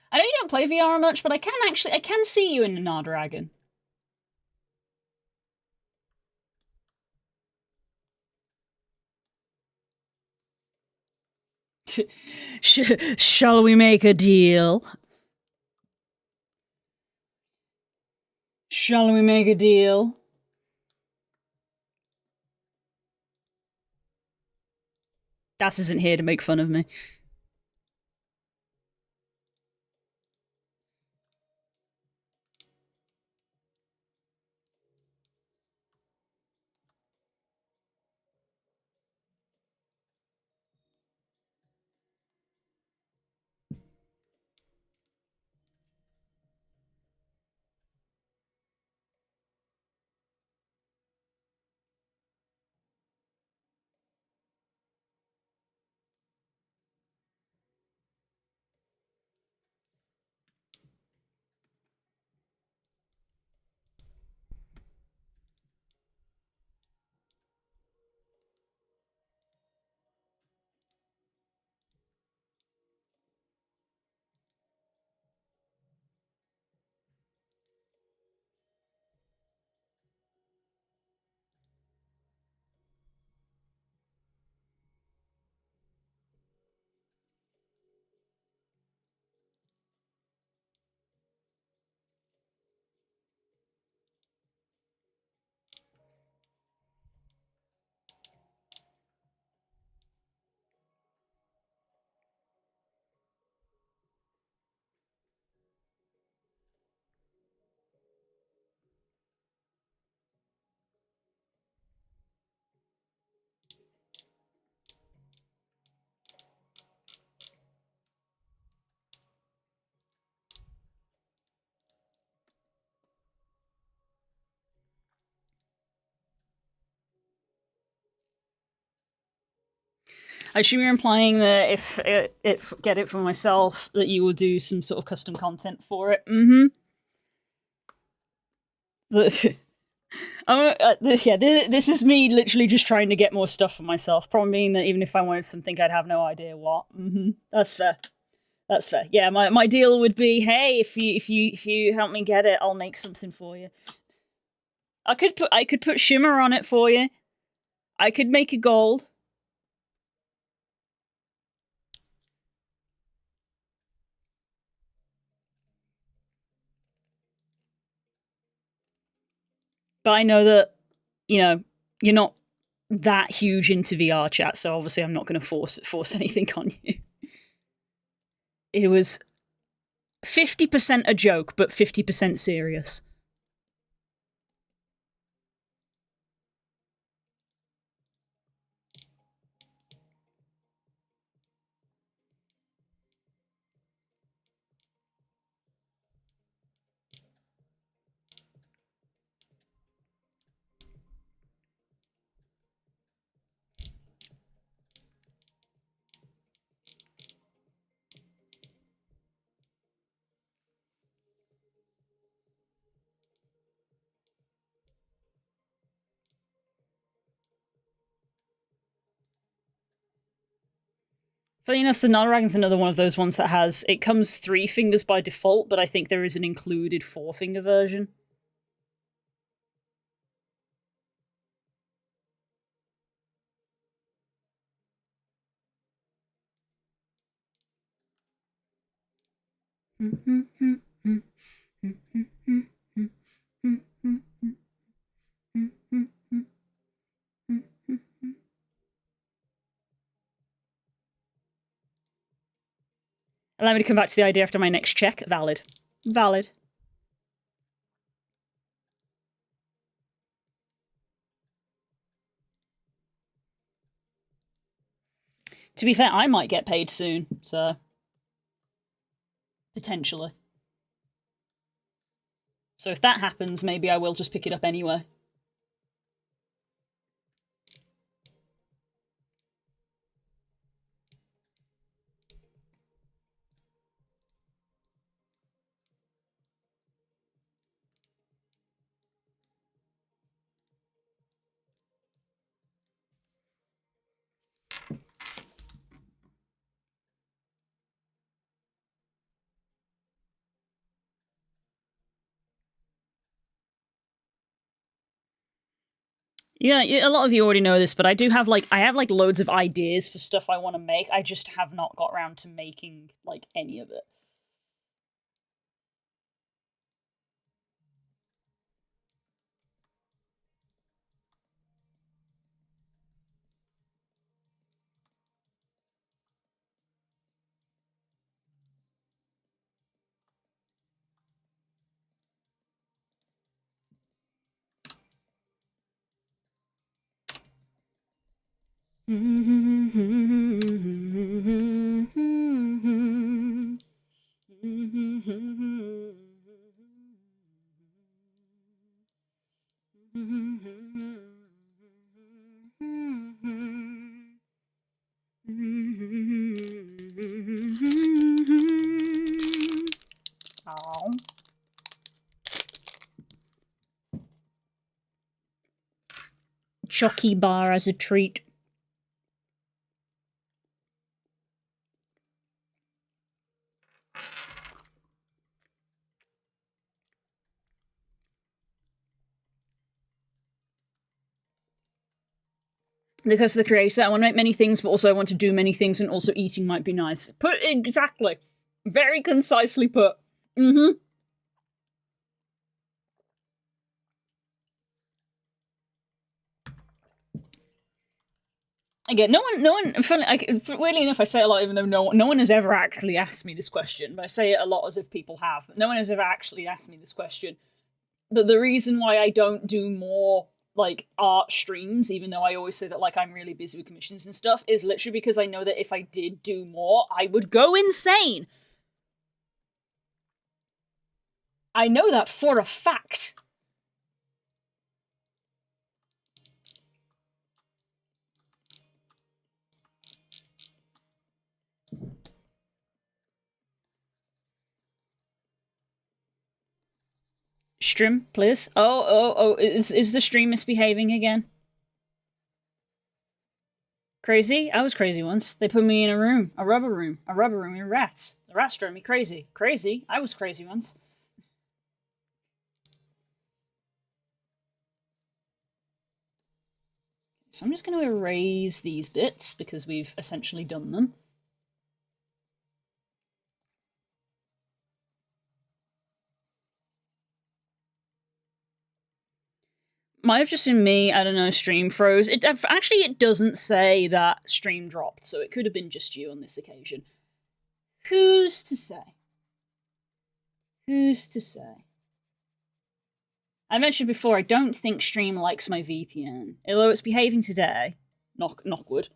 I know you don't play VR much, but I can see you in the Nardaragon. Shall we make a deal? Shall we make a deal? Das isn't here to make fun of me. I assume you're implying that if get it for myself, that you will do some sort of custom content for it. This is me literally just trying to get more stuff for myself. Problem being that even if I wanted something, I'd have no idea what. That's fair. That's fair. Yeah, my deal would be, hey, if you help me get it, I'll make something for you. I could put shimmer on it for you. I could make it gold. But I know that, you're not that huge into VR chat, so obviously I'm not going to force anything on you. It was 50% a joke, but 50% serious. Funny enough, the Nanoragon's another one of those ones that has, it comes 3 fingers by default, but I think there is an included 4-finger version. Allow me to come back to the idea after my next check. Valid. Valid. To be fair, I might get paid soon, so... Potentially. So if that happens, maybe I will just pick it up anyway. Yeah, a lot of you already know this, but I do have, like, loads of ideas for stuff I want to make. I just have not got around to making, like, any of it. Oh. Chucky bar as a treat. Because of the creator, I want to make many things, but also I want to do many things, and also eating might be nice. Put exactly. Very concisely put. Mm-hmm. Again, no one. Weirdly enough, I say it a lot, even though no one has ever actually asked me this question. But I say it a lot as if people have. No one has ever actually asked me this question. But the reason why I don't do more, like, art streams, even though I always say that, like, I'm really busy with commissions and stuff, is literally because I know that if I did do more, I would go insane. I know that for a fact. Stream, please. Oh, is the stream misbehaving again? Crazy? I was crazy once. They put me in a room, a rubber room with rats. The rats drove me crazy. Crazy? I was crazy once. So I'm just going to erase these bits, because we've essentially done them. Might have just been me, I don't know, stream froze. Actually, it doesn't say that stream dropped, so it could have been just you on this occasion. Who's to say? Who's to say? I mentioned before, I don't think Stream likes my VPN. Although it's behaving today. Knock wood.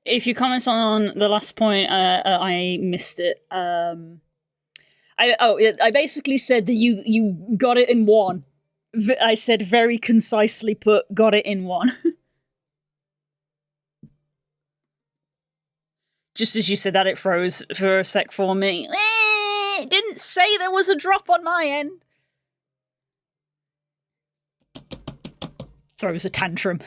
if you comment on the last point, I missed it. I basically said that you got it in one. I said very concisely put, got it in one. Just as you said that, it froze for a sec for me. It didn't say there was a drop on my end. Throws a tantrum.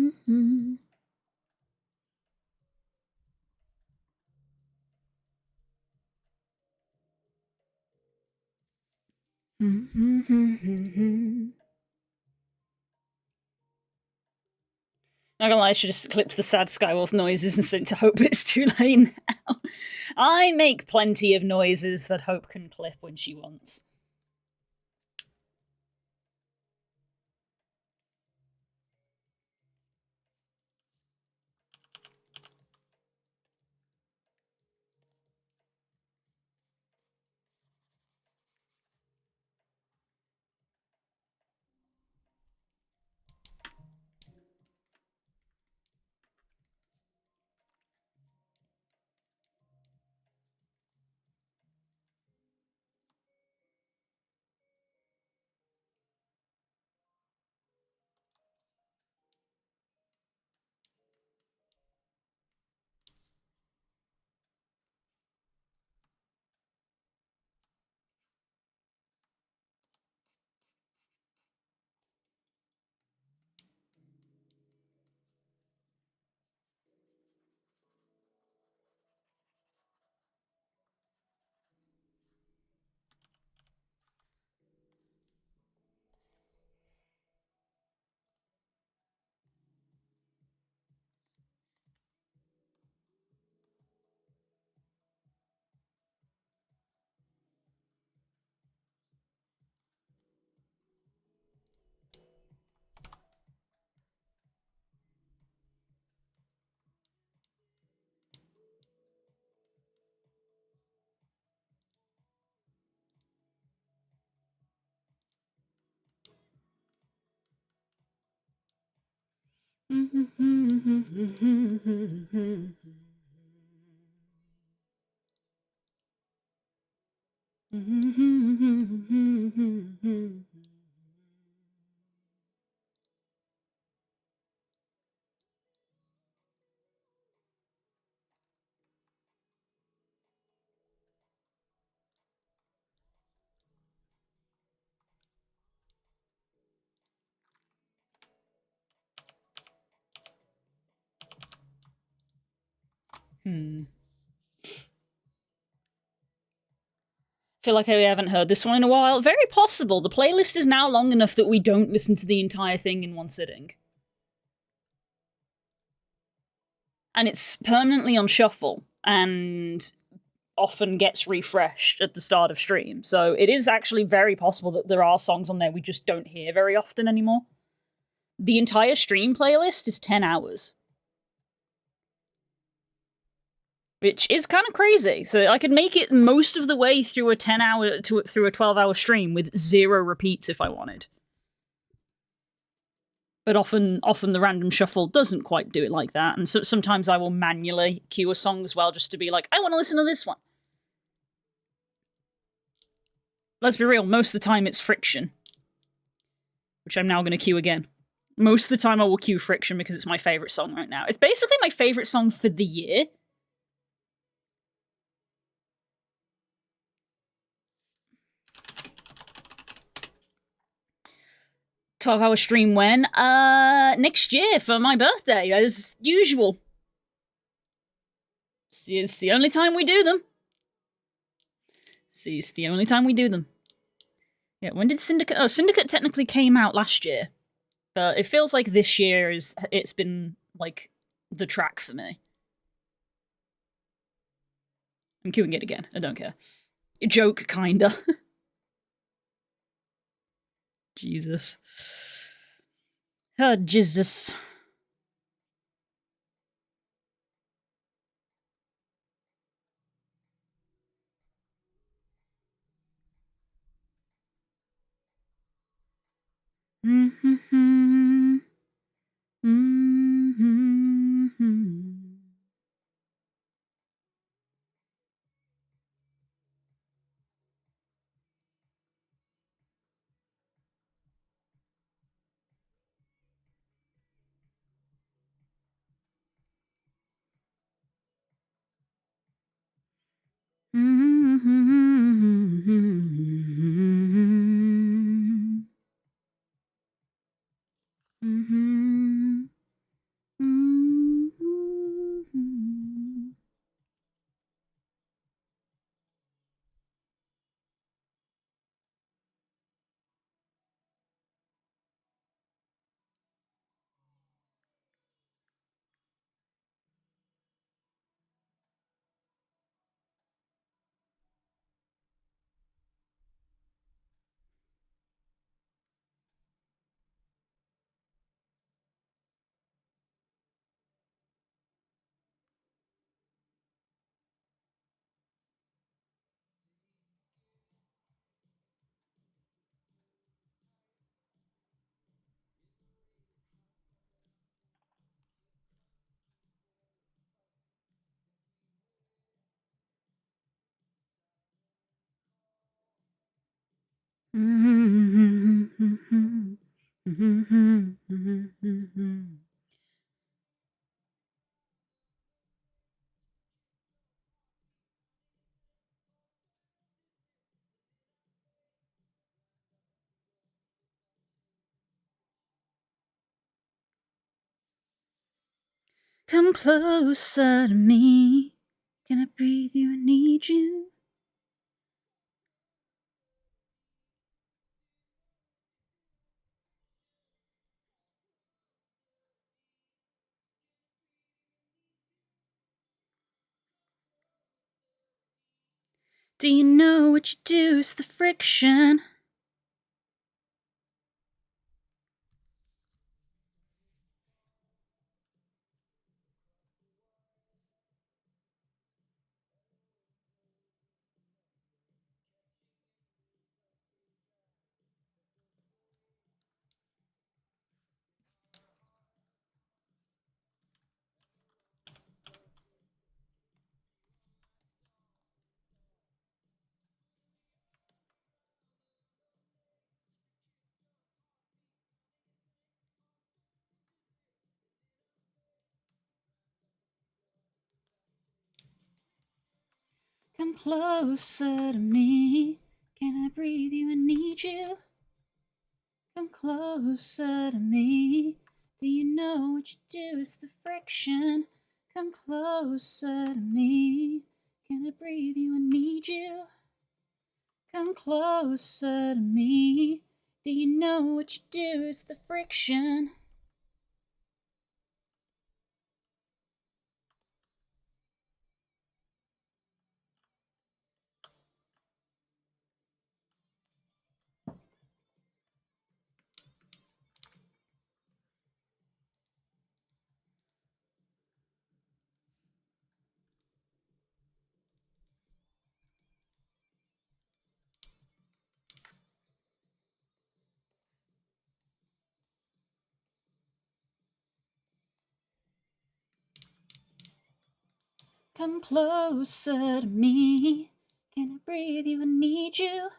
Not gonna lie, I should just clipped the sad Skywolf noises and sent it to Hope, but it's too late now. I make plenty of noises that Hope can clip when she wants. Feel like I haven't heard this one in a while. Very possible. The playlist is now long enough that we don't listen to the entire thing in one sitting. And it's permanently on shuffle and often gets refreshed at the start of stream. So it is actually very possible that there are songs on there we just don't hear very often anymore. The entire stream playlist is 10 hours. Which is kind of crazy. So I could make it most of the way through a 10-hour through a 12-hour stream with 0 repeats if I wanted. But often the random shuffle doesn't quite do it like that, and so sometimes I will manually queue a song as well just to be like, I want to listen to this one. Let's be real, most of the time it's Friction, which I'm now going to queue again. Most of the time I will queue Friction because it's my favourite song right now. It's basically my favourite song for the year. 12-hour stream when? Next year for my birthday, as usual. It's the only time we do them. See, it's the only time we do them. Yeah, when did Syndicate... Oh, Syndicate technically came out last year. But it feels like this year it's been, like, the track for me. I'm queuing it again. I don't care. A joke, kinda. Jesus. Oh, Jesus. Mm-hmm. Mm-hmm. Come closer to me. Can I breathe you? I need you. Do you know what you do? It's the friction. Come closer to me. Can I breathe you? I need you. Come closer to me. Do you know what you do? It's the friction. Come closer to me. Can I breathe you? I need you. Come closer to me. Do you know what you do? It's the friction. Come closer to me. Can I breathe you? I need you.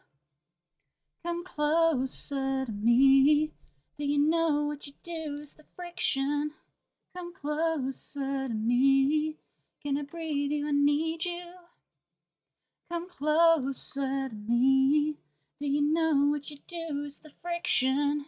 Come closer to me. Do you know what you do? It's the friction. Come closer to me. Can I breathe you? I need you. Come closer to me. Do you know what you do? It's the friction.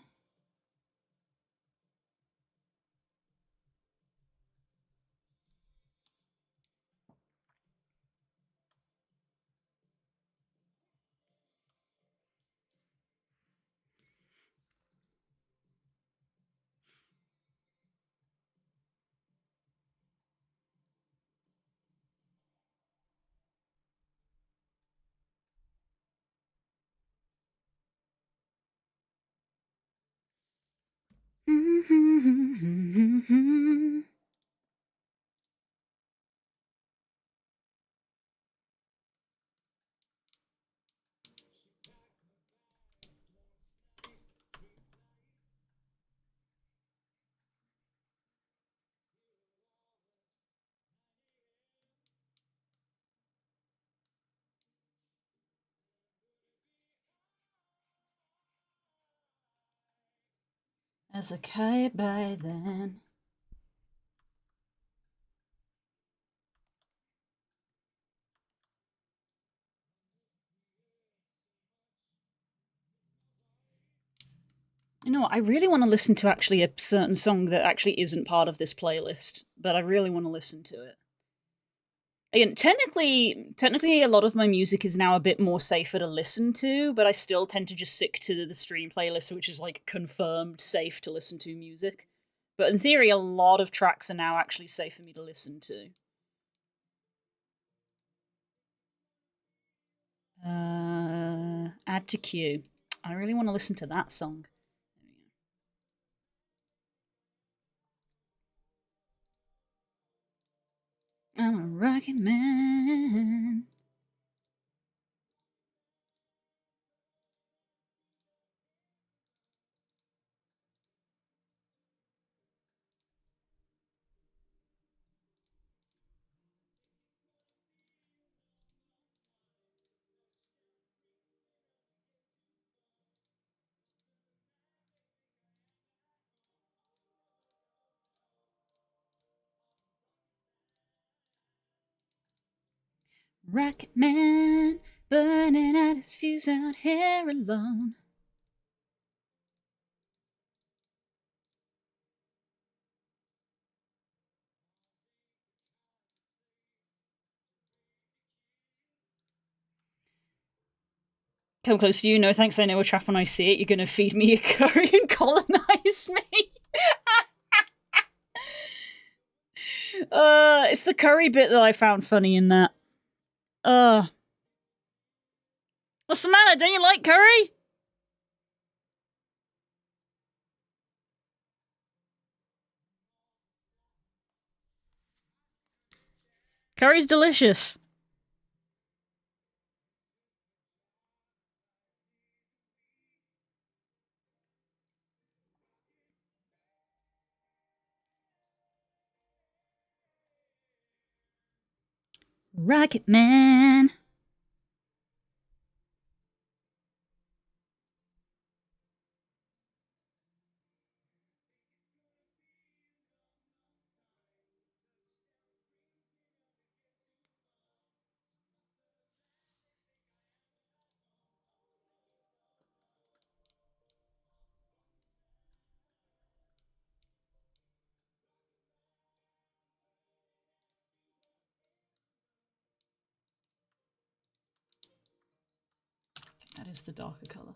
As okay by then. You know what? I really want to listen to actually a certain song that actually isn't part of this playlist, but I really want to listen to it. Again, technically, a lot of my music is now a bit more safer to listen to, but I still tend to just stick to the stream playlist, which is like confirmed safe to listen to music. But in theory, a lot of tracks are now actually safe for me to listen to. Add to queue. I really want to listen to that song. I'm a rocket man. Rocket man, burning out his fuse out here alone. Come close to you. No thanks, I know a trap when I see it. You're gonna feed me a curry and colonize me. It's the curry bit that I found funny in that. What's the matter? Don't you like curry? Curry's delicious. Rocket Man. is the darker colour.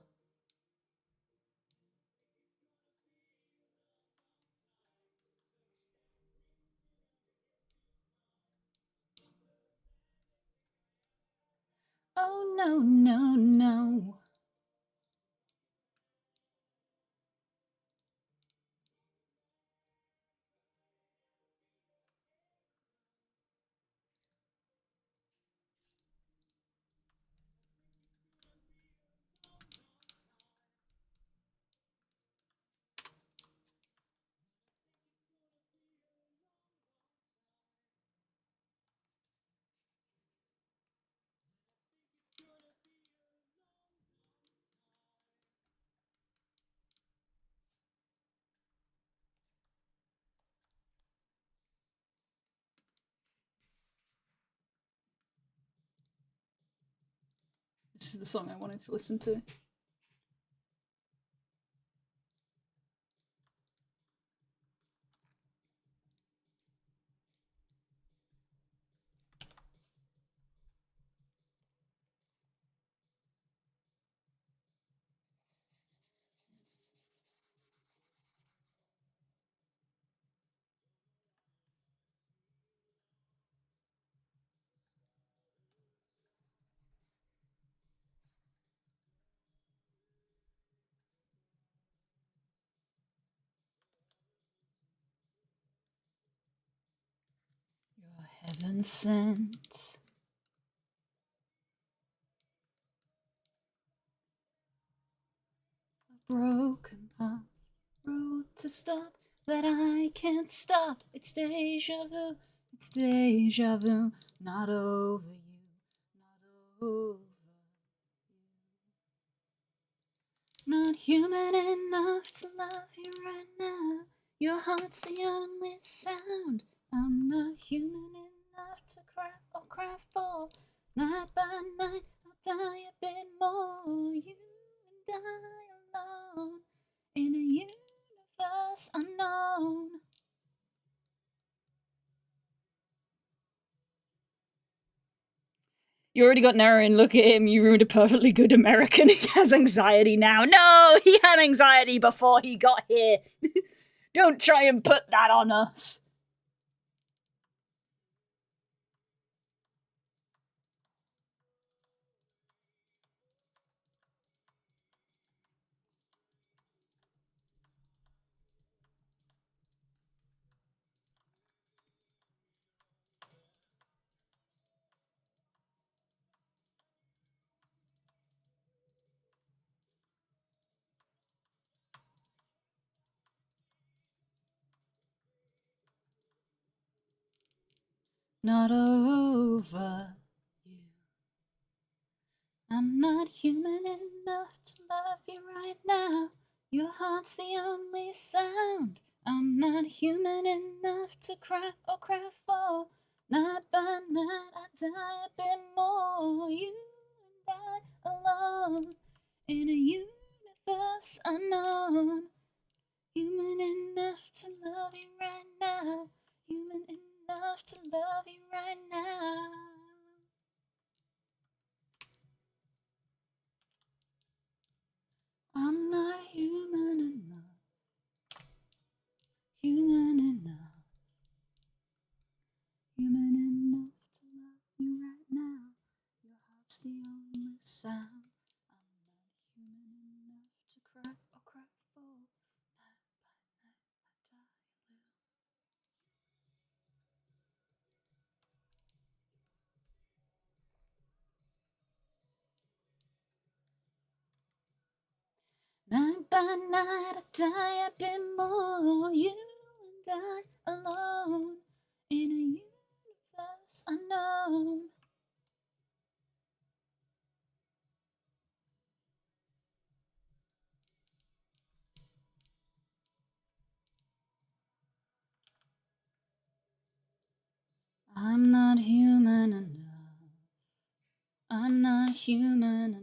Oh no, no, no. This is the song I wanted to listen to. You're heaven sent. A broken path, road to stop that I can't stop. It's deja vu, it's deja vu. Not over you, not over you. Not human enough to love you right now. Your heart's the only sound. I'm not human enough to cry or cry for. Night by night, I'll die a bit more. You and I alone in a universe unknown. You already got Naren. Look at him. You ruined a perfectly good American. He has anxiety now. No, he had anxiety before he got here. Don't try and put that on us. Not over you. I'm not human enough to love you right now. Your heart's the only sound. I'm not human enough to cry or cry for. Night by night, I die a bit more. You and I alone in a universe unknown. Human enough to love you right now. Human enough to love you right now. I'm not human enough. Human enough. Human enough to love you right now. Your heart's the only sound. I'm not human enough to cry or cry for. Night by night, I die a little. Night by night, I die a bit more. You and I alone in a universe unknown. I'm not human enough. I'm not human enough.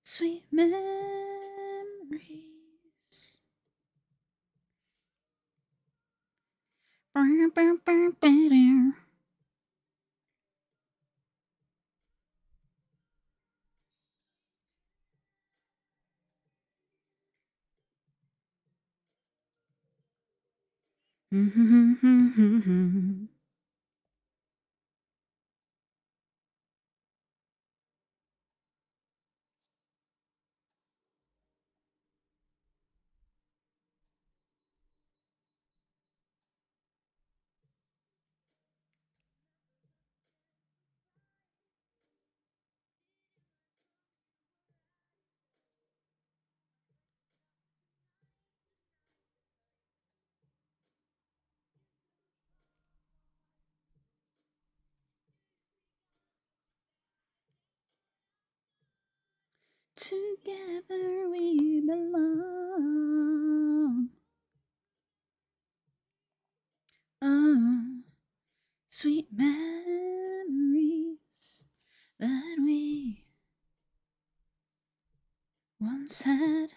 Sweet memories. Together we belong. Sweet memories that we once had.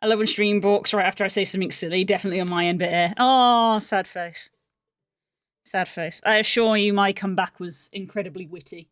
I love when stream balks right after I say something silly. Definitely on my end, but oh, sad face. Sad face. I assure you, my comeback was incredibly witty.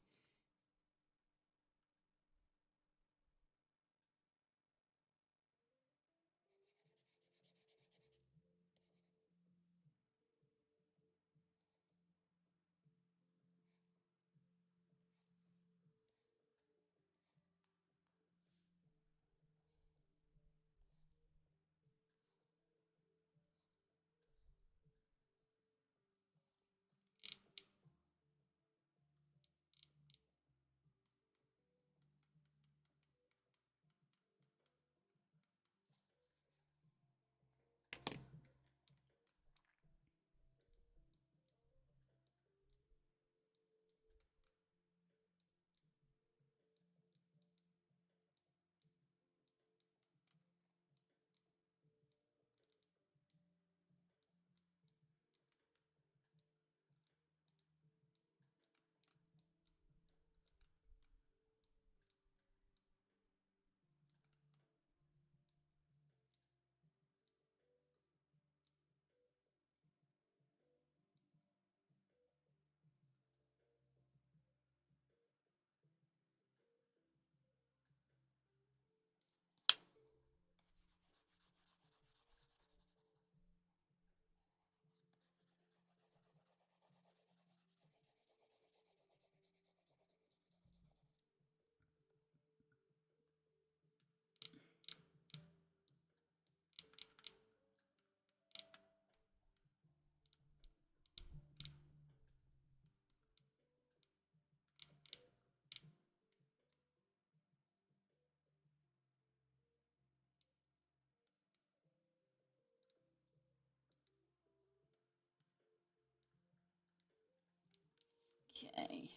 Okay.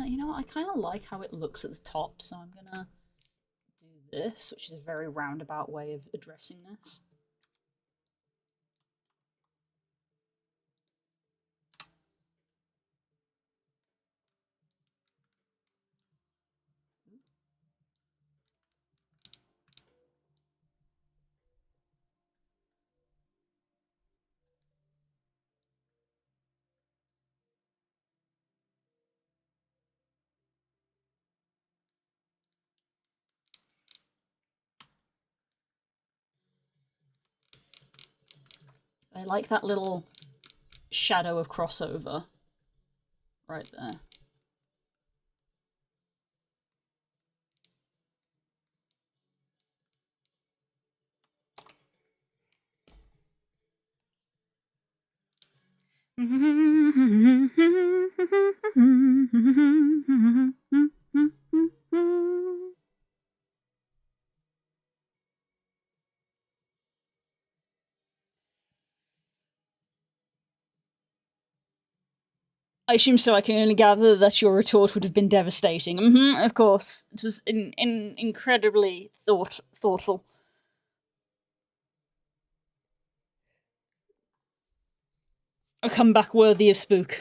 You know what? I kind of like how it looks at the top, so I'm gonna do this, which is a very roundabout way of addressing this. I like that little shadow of crossover right there. I assume so. I can only gather that your retort would have been devastating. Of course. It was incredibly thoughtful. A comeback worthy of Spook.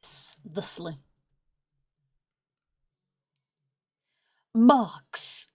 Yes, thusly. Box.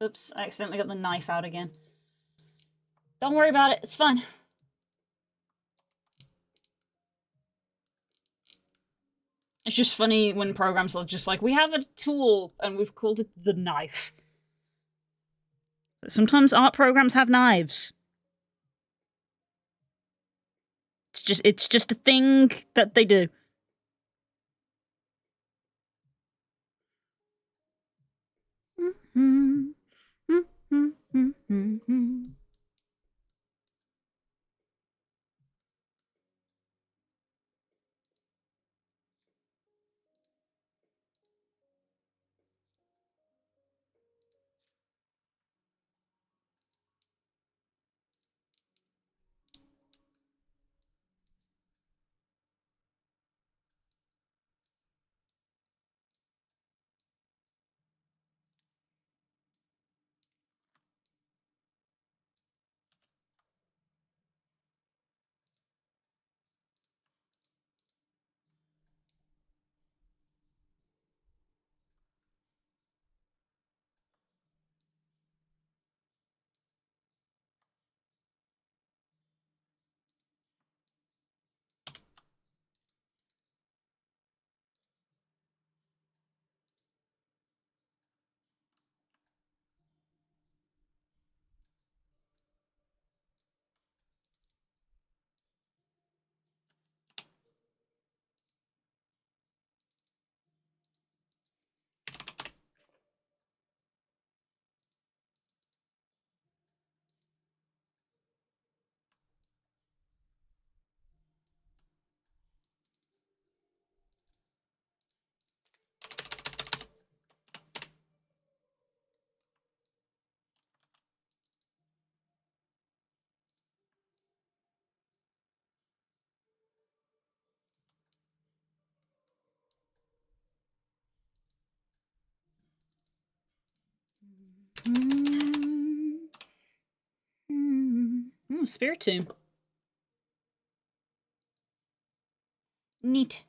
Oops, I accidentally got the knife out again. Don't worry about it, it's fine. It's just funny when programs are just like, we have a tool and we've called it the knife. Sometimes art programs have knives. It's just a thing that they do. Spiritomb. Neat.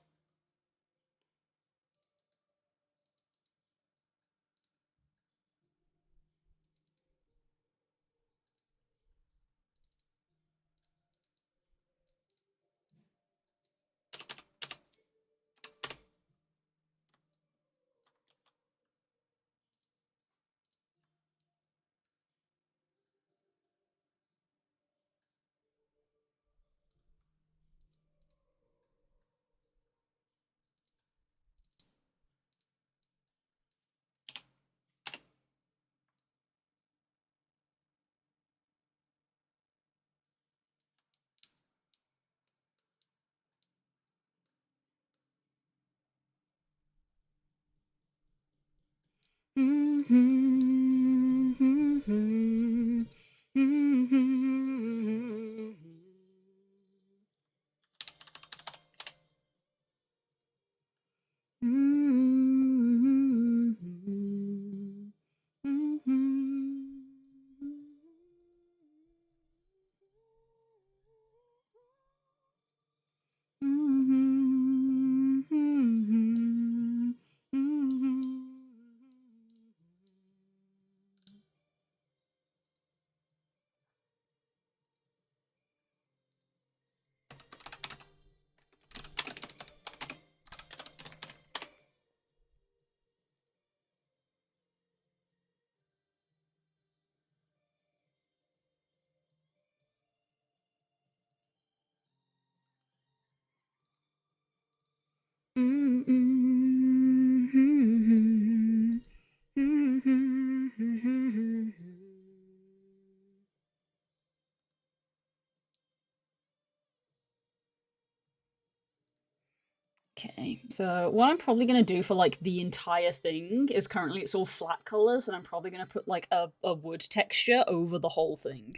Okay, so what I'm probably gonna do for like the entire thing is currently it's all flat colors, and I'm probably gonna put like a wood texture over the whole thing.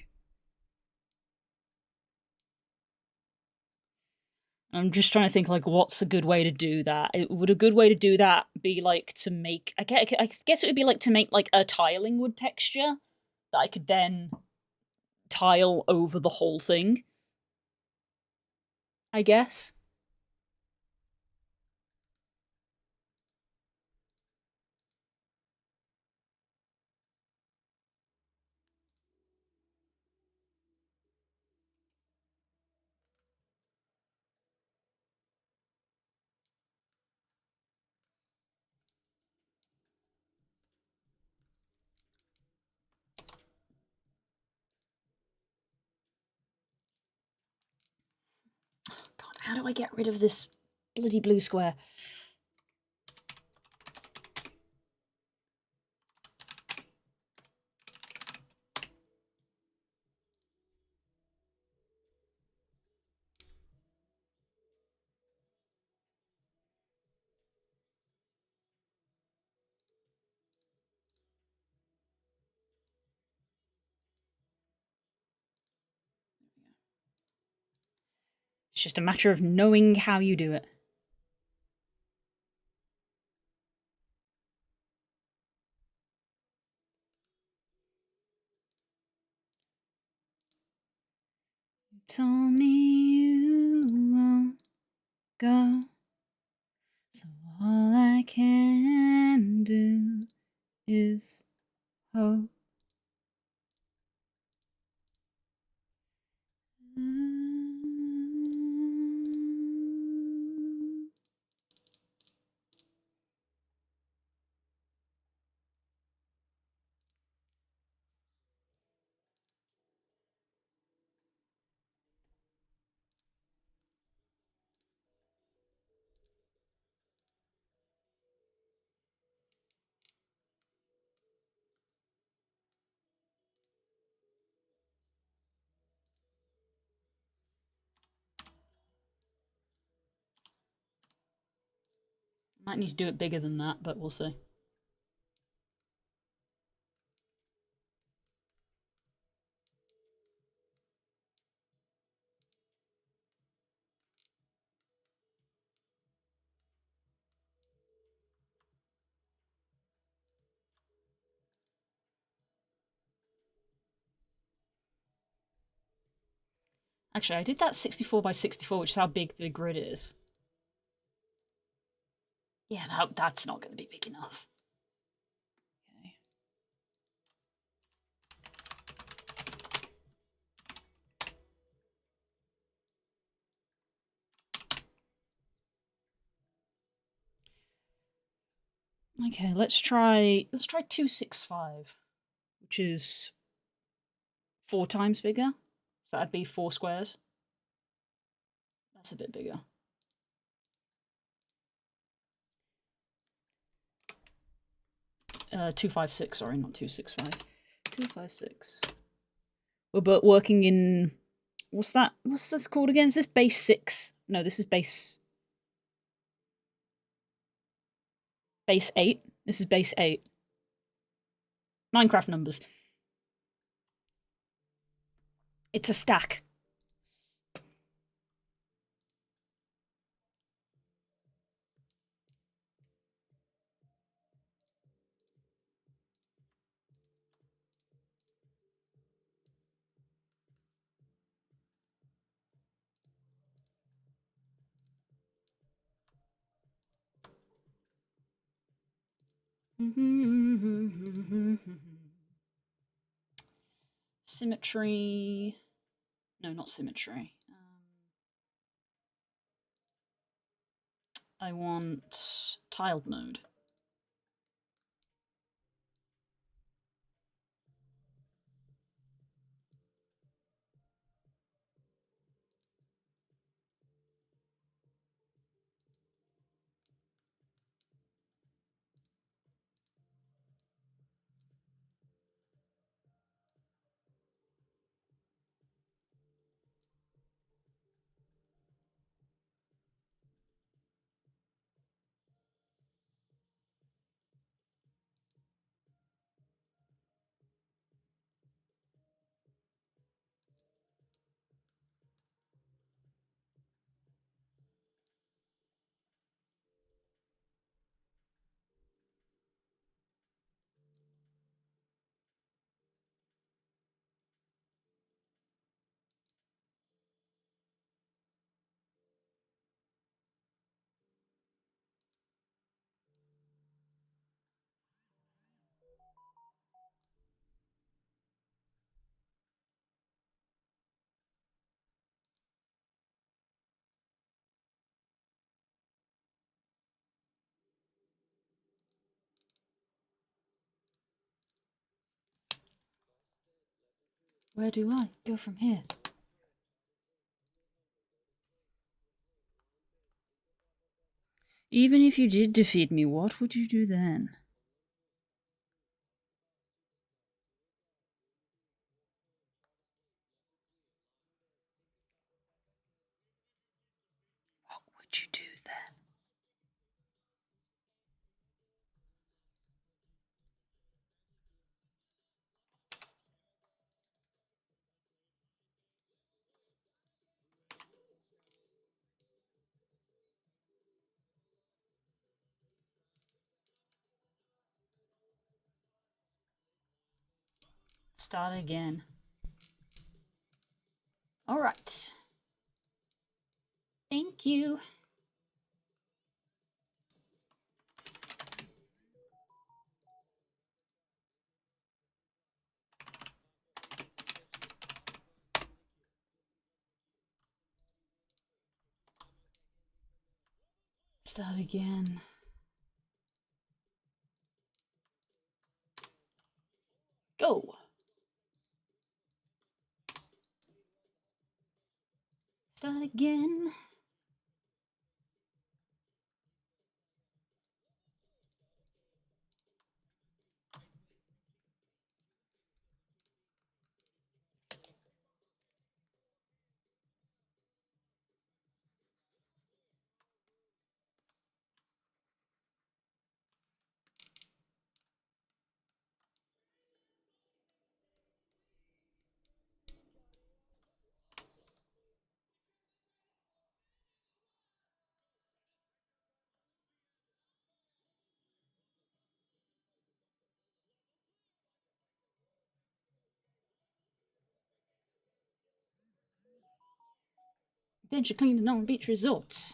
I'm just trying to think like what's a good way to do that. Would a good way to do that be like to make? I guess it would be like to make like a tiling wood texture that I could then tile over the whole thing. I guess. God, how do I get rid of this bloody blue square? It's just a matter of knowing how you do it. You told me you won't go, so all I can do is hope. Might need to do it bigger than that, but we'll see. Actually, I did that 64 by 64, which is how big the grid is. Yeah, that's not going to be big enough. Okay. Okay, let's try 265, which is 4 times bigger. So that'd be 4 squares. That's a bit bigger. Uh, 256, sorry, not 265. 256. We're working in, what's that? What's this called again? Is this base 6? No, this is base 8. This is base 8. Minecraft numbers. It's a stack. Symmetry. No, not symmetry. I want tiled mode. Where do I go from here? Even if you did defeat me, what would you do then? What would you do then? Start again. All right. Thank you. Start again. Go. Start again. Adventure Clean and Norman Beach Resort.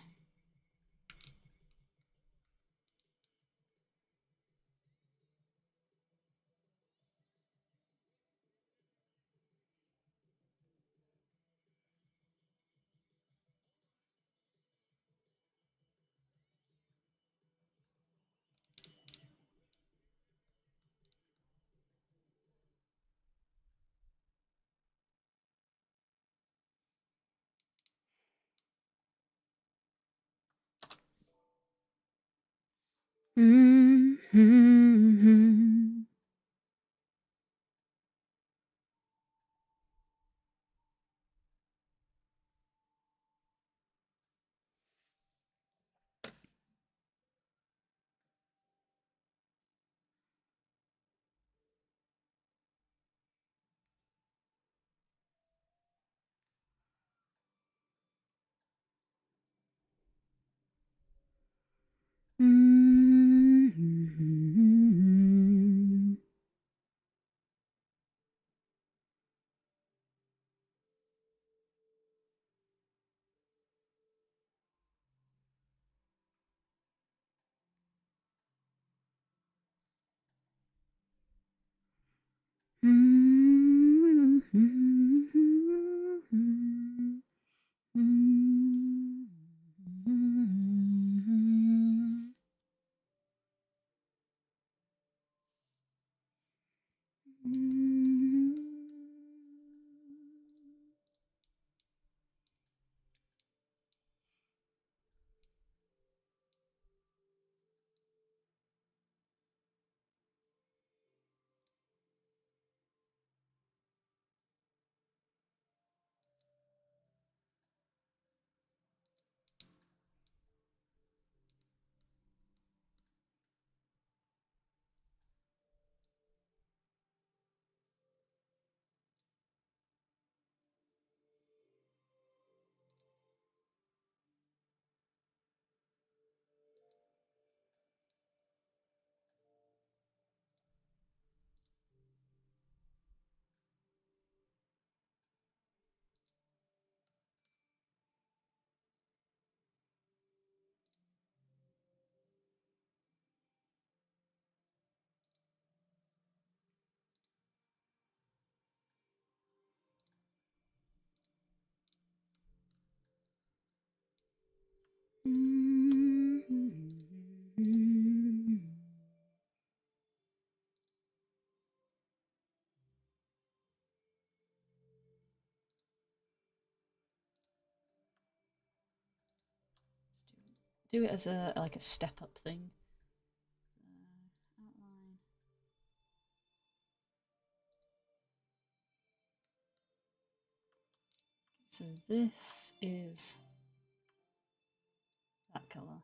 Mm-hmm. Mm-hmm. Do it as a like a step up thing. Outline. So this is that color.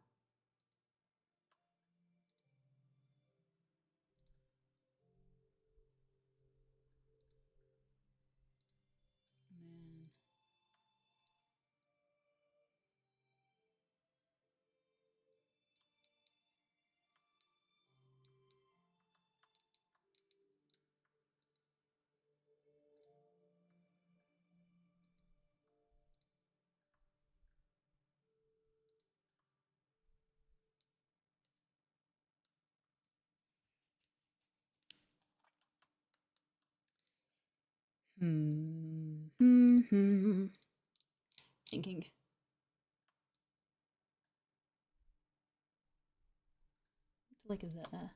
And then thinking. Like that.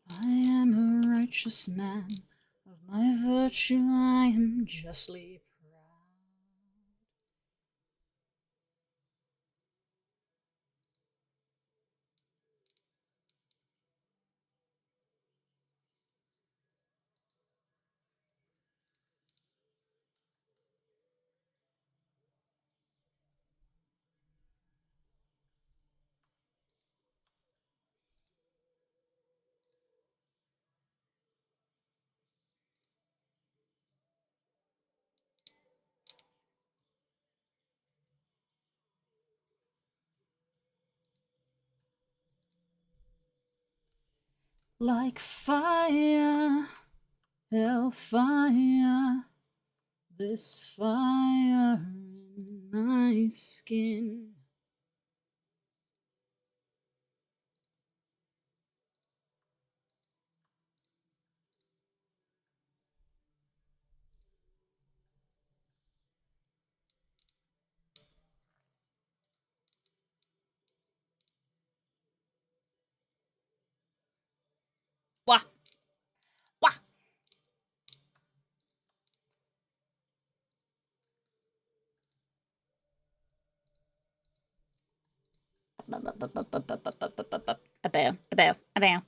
I am a righteous man. Of my virtue I am justly proud. Like fire, hellfire, this fire in my skin. Wah! Wah! A bear, a bear, a bear. A bear, a bear.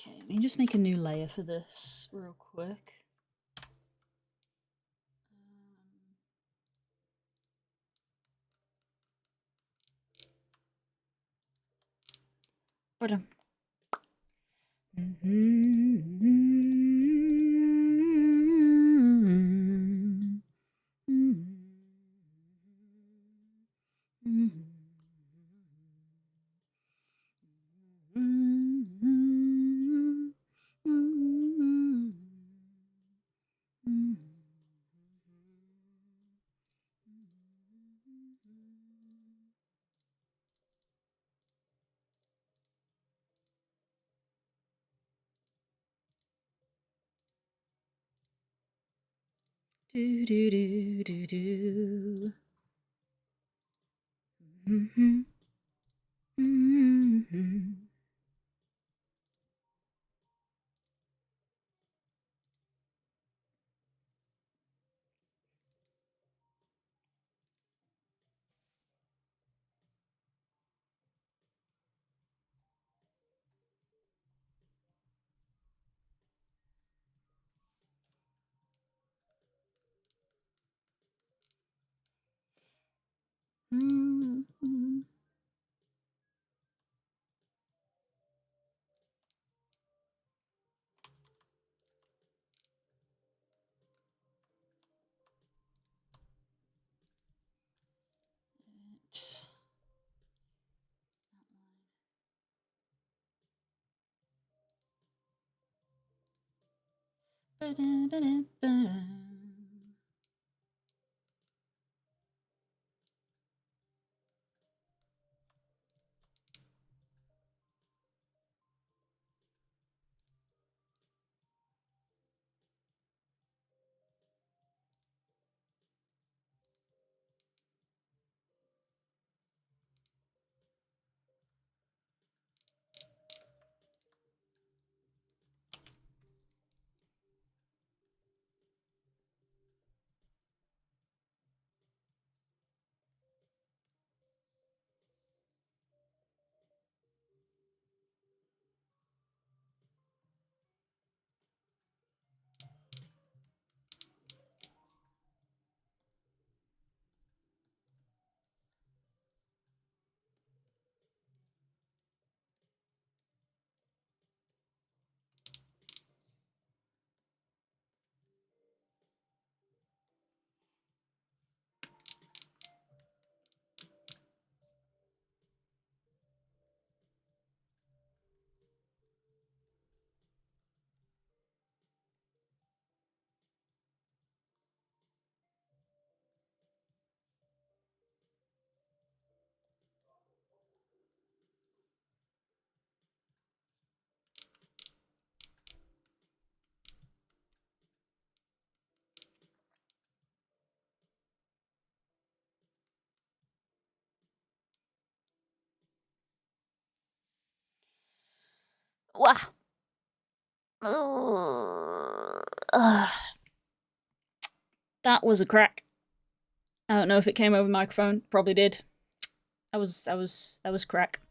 Okay, let me just make a new layer for this real quick. But do do do do do. Wow. That was a crack. I don't know if it came over the microphone. Probably did. That was crack.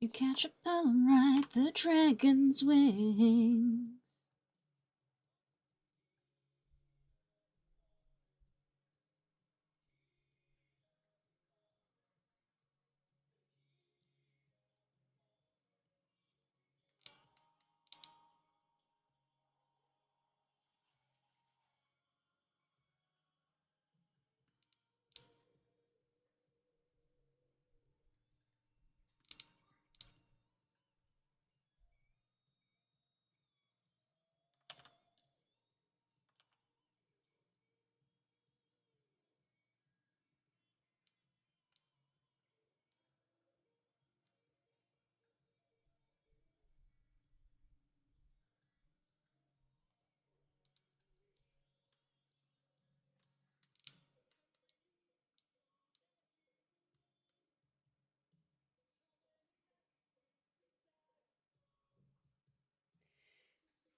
You catch a pearl and ride the dragon's wings.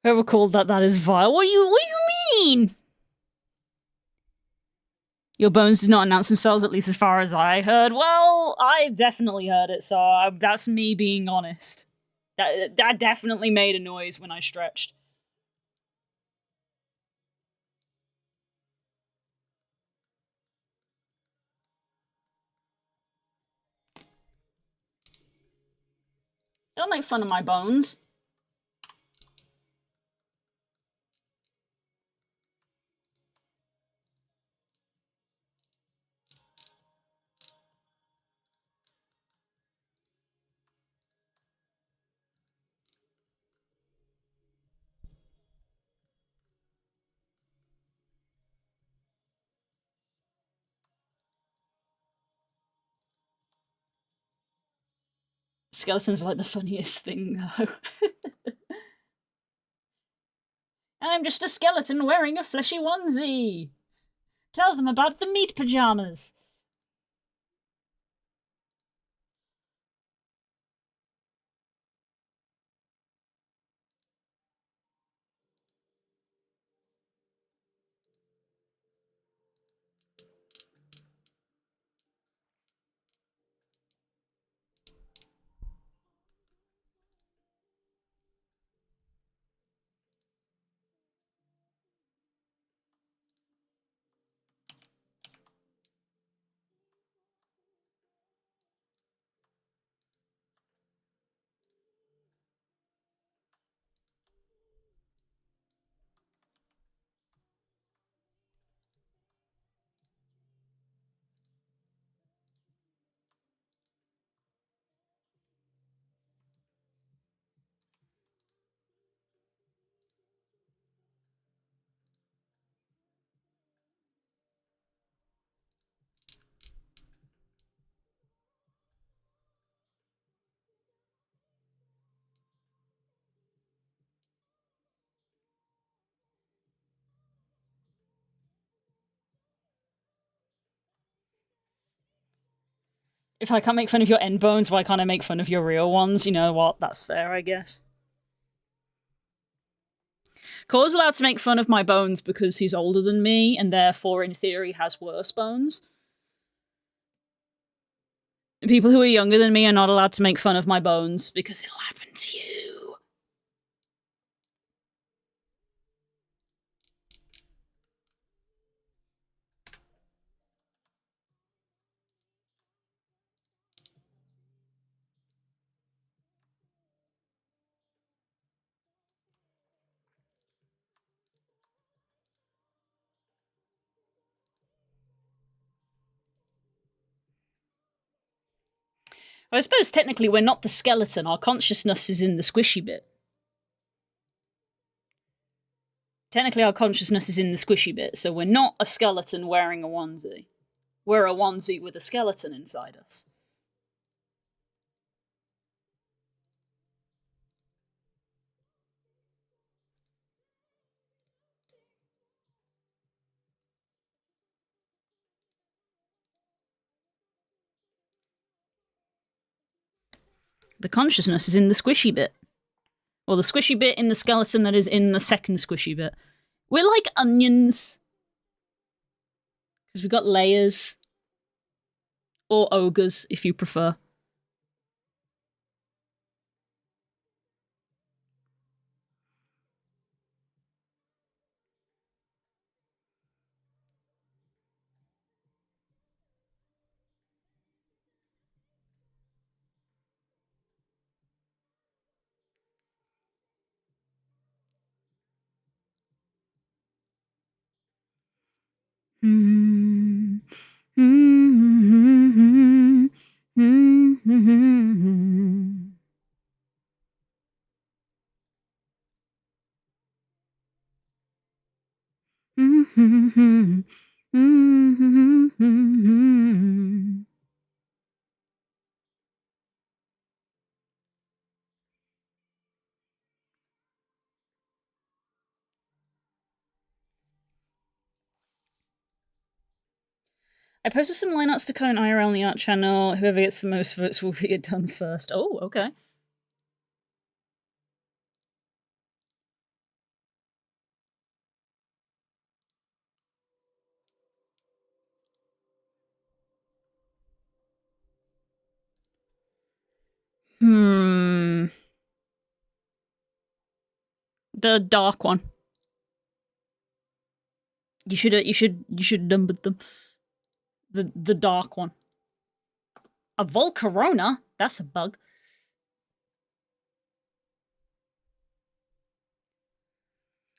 Whoever called that is vile. What do you mean? Your bones did not announce themselves, at least as far as I heard. Well, I definitely heard it, so that's me being honest. That definitely made a noise when I stretched. Don't make fun of my bones. Skeletons are like the funniest thing, though. I'm just a skeleton wearing a fleshy onesie. Tell them about the meat pajamas. If I can't make fun of your end bones, why can't I make fun of your real ones? You know what? That's fair, I guess. Core's allowed to make fun of my bones because he's older than me, and therefore, in theory, has worse bones. People who are younger than me are not allowed to make fun of my bones because it'll happen to you. I suppose technically we're not the skeleton, our consciousness is in the squishy bit. Technically our consciousness is in the squishy bit, so we're not a skeleton wearing a onesie. We're a onesie with a skeleton inside us. The consciousness is in the squishy bit. Or the squishy bit in the skeleton that is in the second squishy bit. We're like onions. Because we've got layers. Or ogres, if you prefer. I posted some lineouts to current IRL on the art channel. Whoever gets the most votes will get done first. Oh, okay. The dark one. You should numbered them. The dark one. A Volcarona? That's a bug.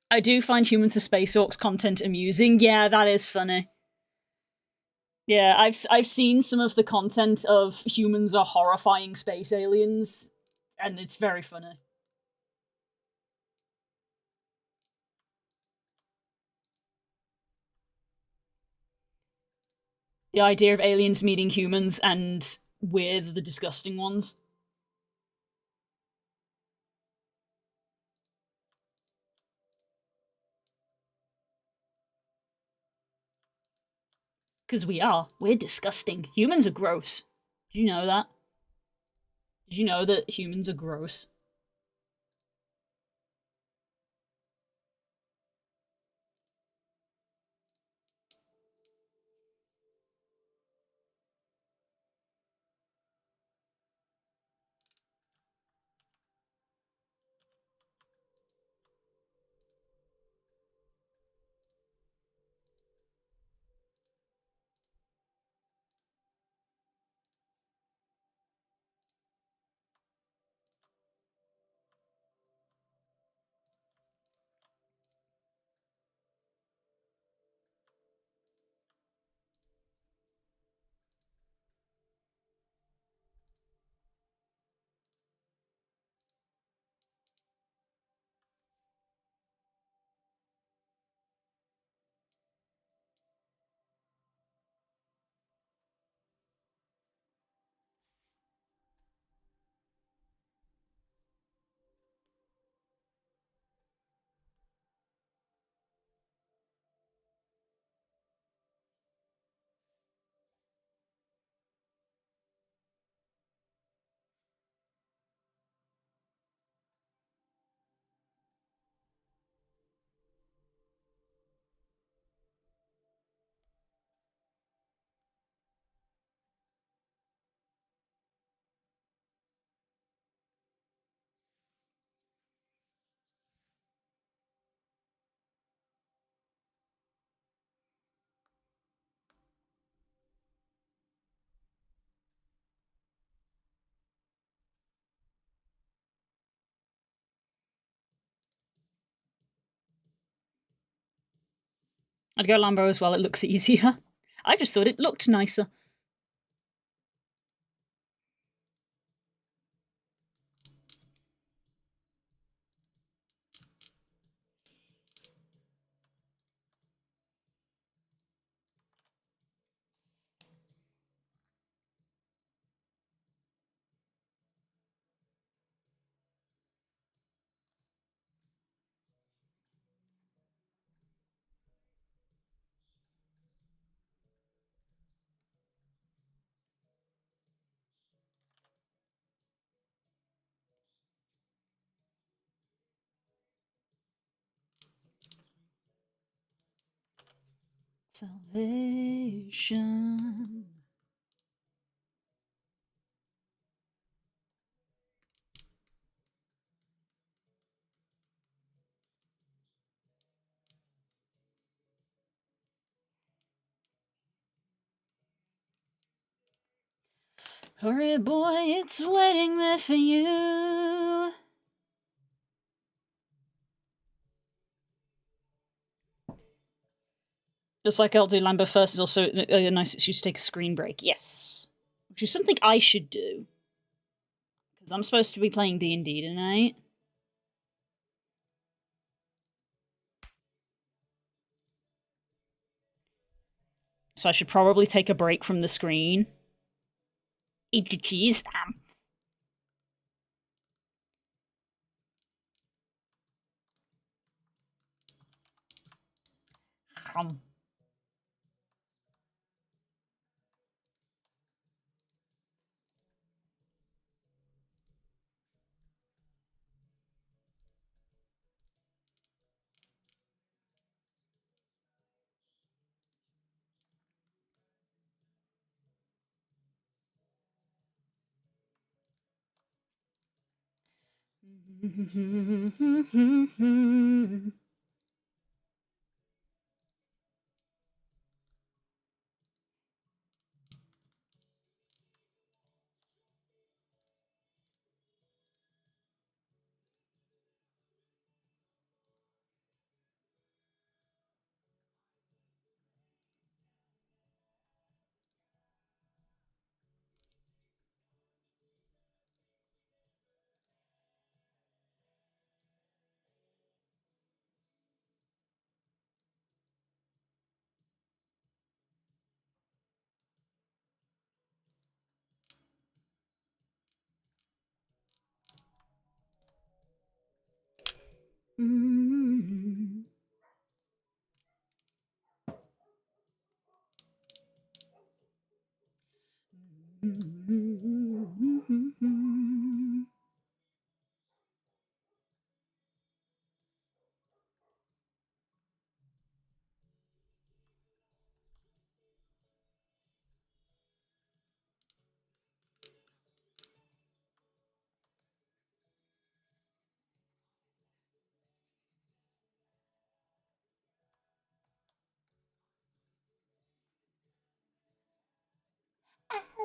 I do find Humans to Space Orcs content amusing. Yeah, that is funny. Yeah, I've seen some of the content of humans are horrifying space aliens, and it's very funny. The idea of aliens meeting humans and we're the disgusting ones. Because we are. We're disgusting. Humans are gross. Did you know that? Did you know that humans are gross? I'd go Lambo as well, it looks easier. I just thought it looked nicer. Salvation. Hurry, boy, it's waiting there for you. Just like I'll do Lambo first is also a nice excuse to take a screen break. Yes. Which is something I should do. Because I'm supposed to be playing D&D tonight. So I should probably take a break from the screen. Eat your cheese.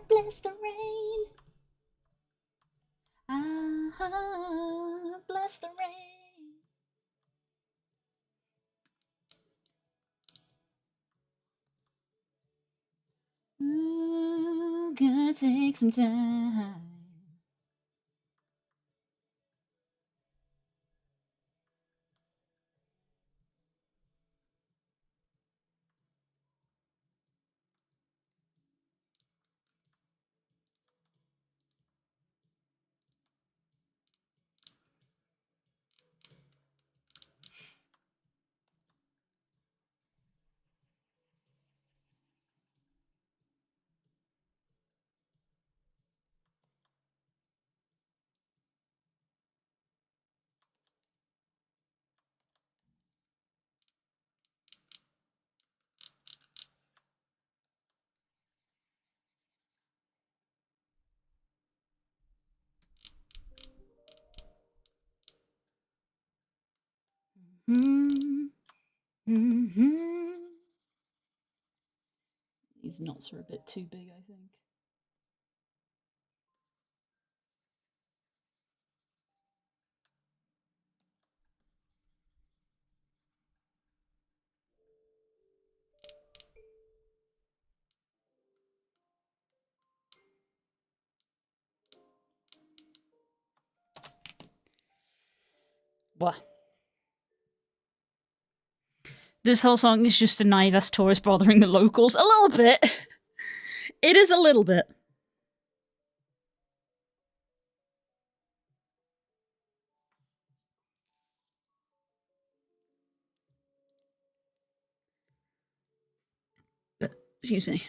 Bless the rain. Bless the rain. Ooh, gonna take some time. These knots are a bit too big, I think. What? This whole song is just a Nivas tourist bothering the locals. A little bit. It is a little bit. Excuse me.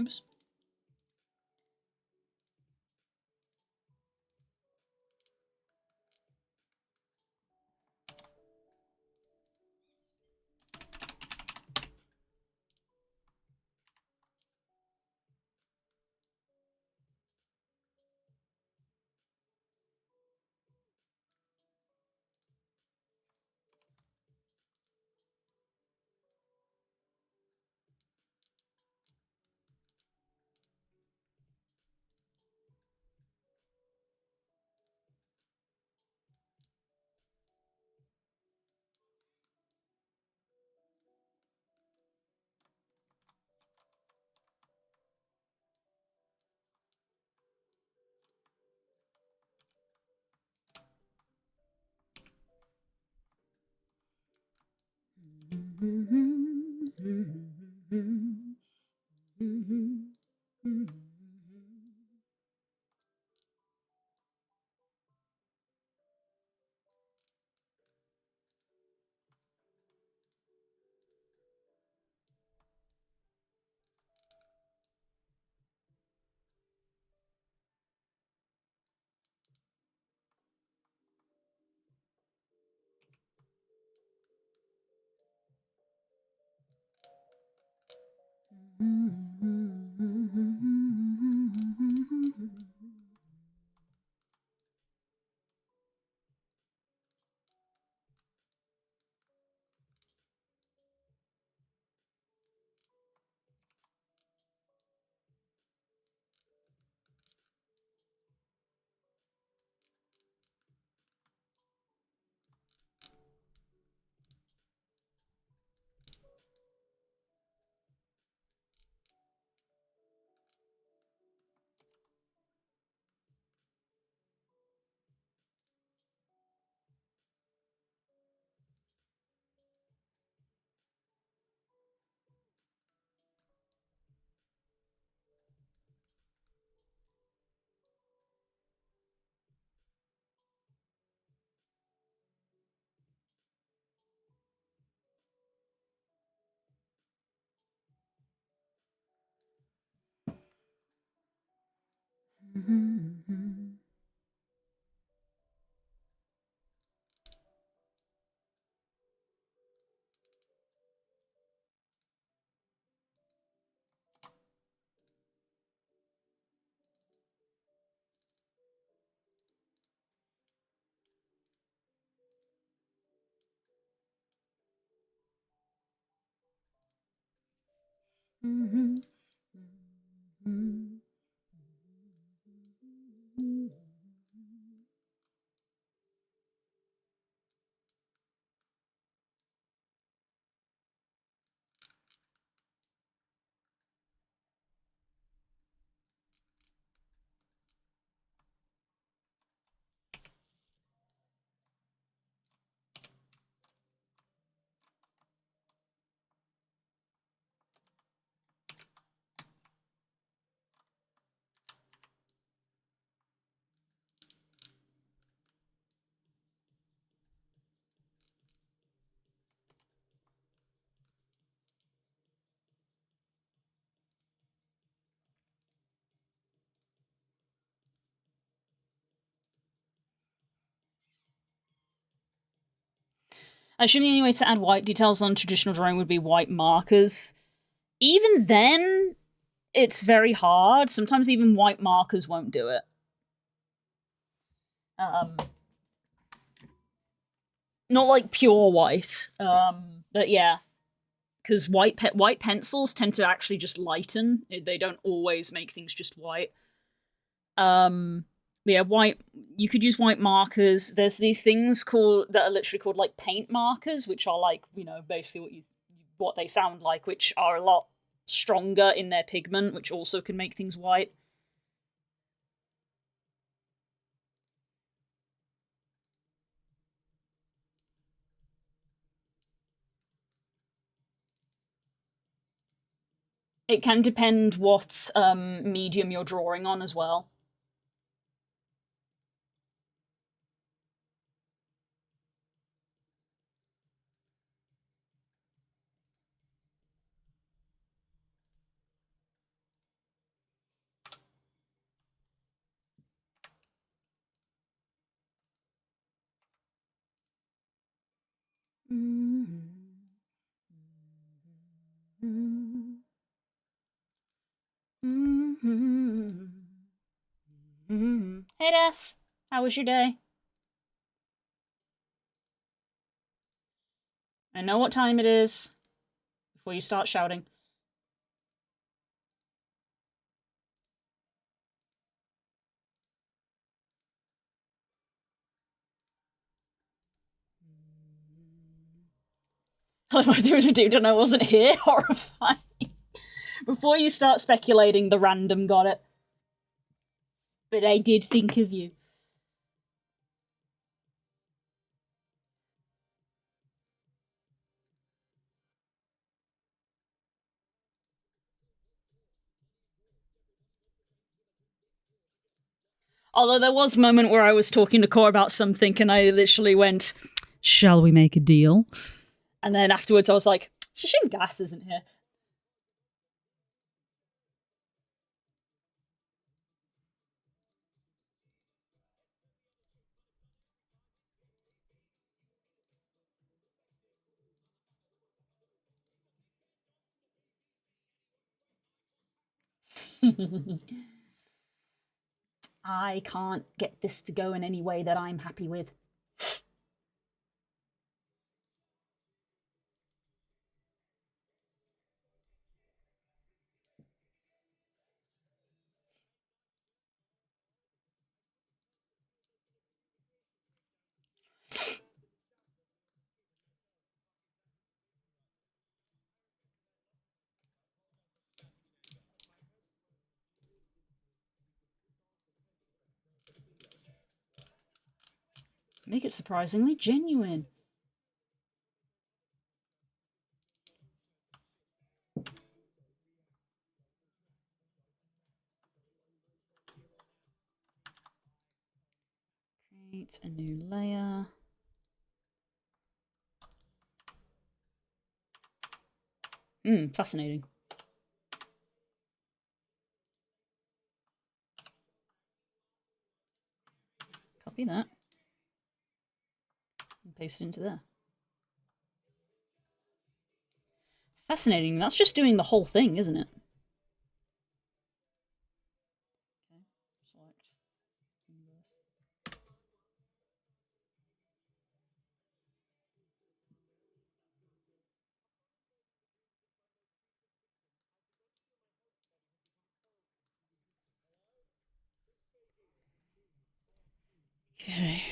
Oops. I assume the only way to add white details on traditional drawing would be white markers. Even then, it's very hard. Sometimes even white markers won't do it. Not like pure white, but yeah. Because white pencils tend to actually just lighten. They don't always make things just white. Yeah, white. You could use white markers. There's these things called that are literally called like paint markers, which are like basically what they sound like, which are a lot stronger in their pigment, which also can make things white. It can depend what medium you're drawing on as well. Hey, Des. How was your day? I know what time it is before you start shouting. I dude, and I wasn't here. Horrifying. Before you start speculating, the random got it. But I did think of you. Although there was a moment where I was talking to Core about something and I literally went, "Shall we make a deal?" And then afterwards I was like, "It's a shame Das isn't here." I can't get this to go in any way that I'm happy with. Make it surprisingly genuine. Create a new layer. Fascinating. Copy that. And paste it into there. Fascinating. That's just doing the whole thing, isn't it? Okay. Select universe. Okay.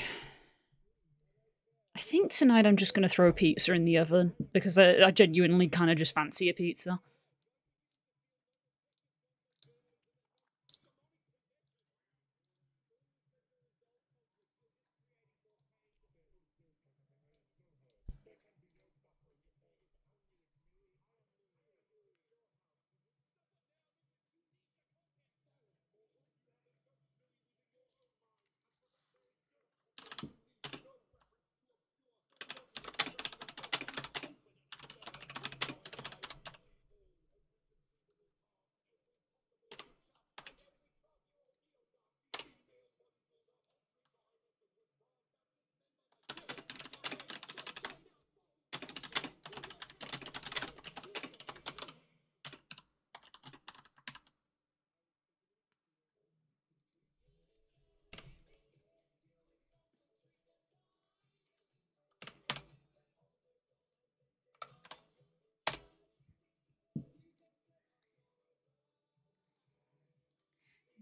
I think tonight I'm just going to throw a pizza in the oven because I genuinely kind of just fancy a pizza.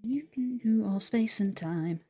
You can do all space and time.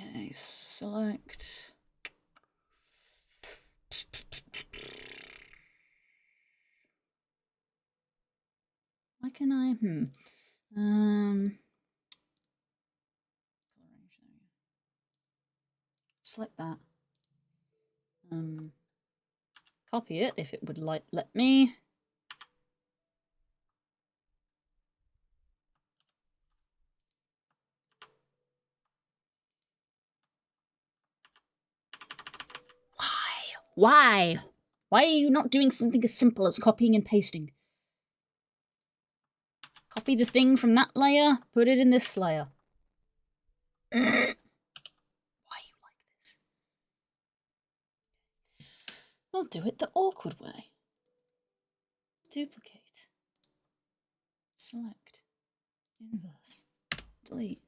Okay, select. Why can I? Select that. Copy it if it would let me. Why? Why are you not doing something as simple as copying and pasting? Copy the thing from that layer, put it in this layer. Why are you like this? We'll do it the awkward way. Duplicate. Select. Inverse. Delete.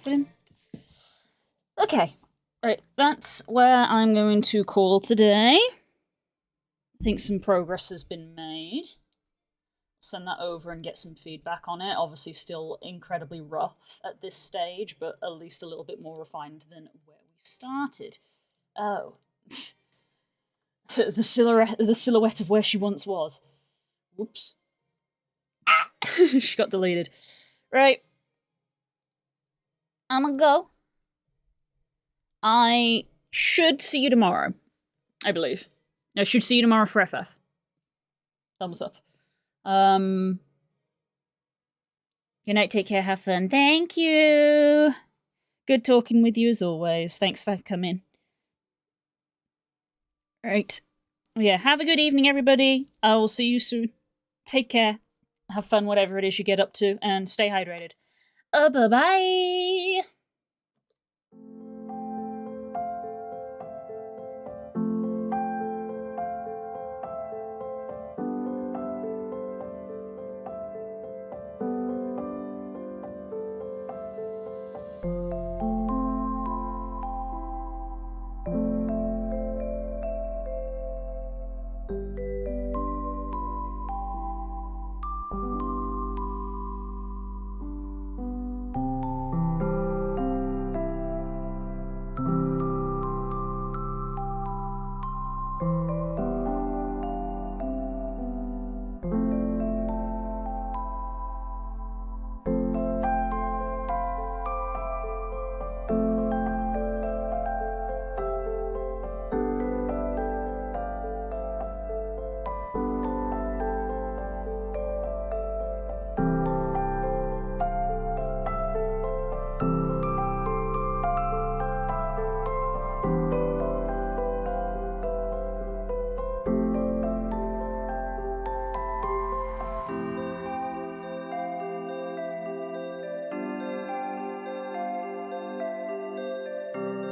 Put in. Okay. Right, that's where I'm going to call today. I think some progress has been made. Send that over and get some feedback on it. Obviously still incredibly rough at this stage, but at least a little bit more refined than where we started. Oh. the silhouette of where she once was. Whoops. She got deleted. Right. I'ma go. I should see you tomorrow, I believe. I should see you tomorrow for FF. Thumbs up. Good night, take care, have fun. Thank you. Good talking with you as always. Thanks for coming. Right. Yeah, have a good evening, everybody. I will see you soon. Take care. Have fun, whatever it is you get up to, and stay hydrated. Bye-bye.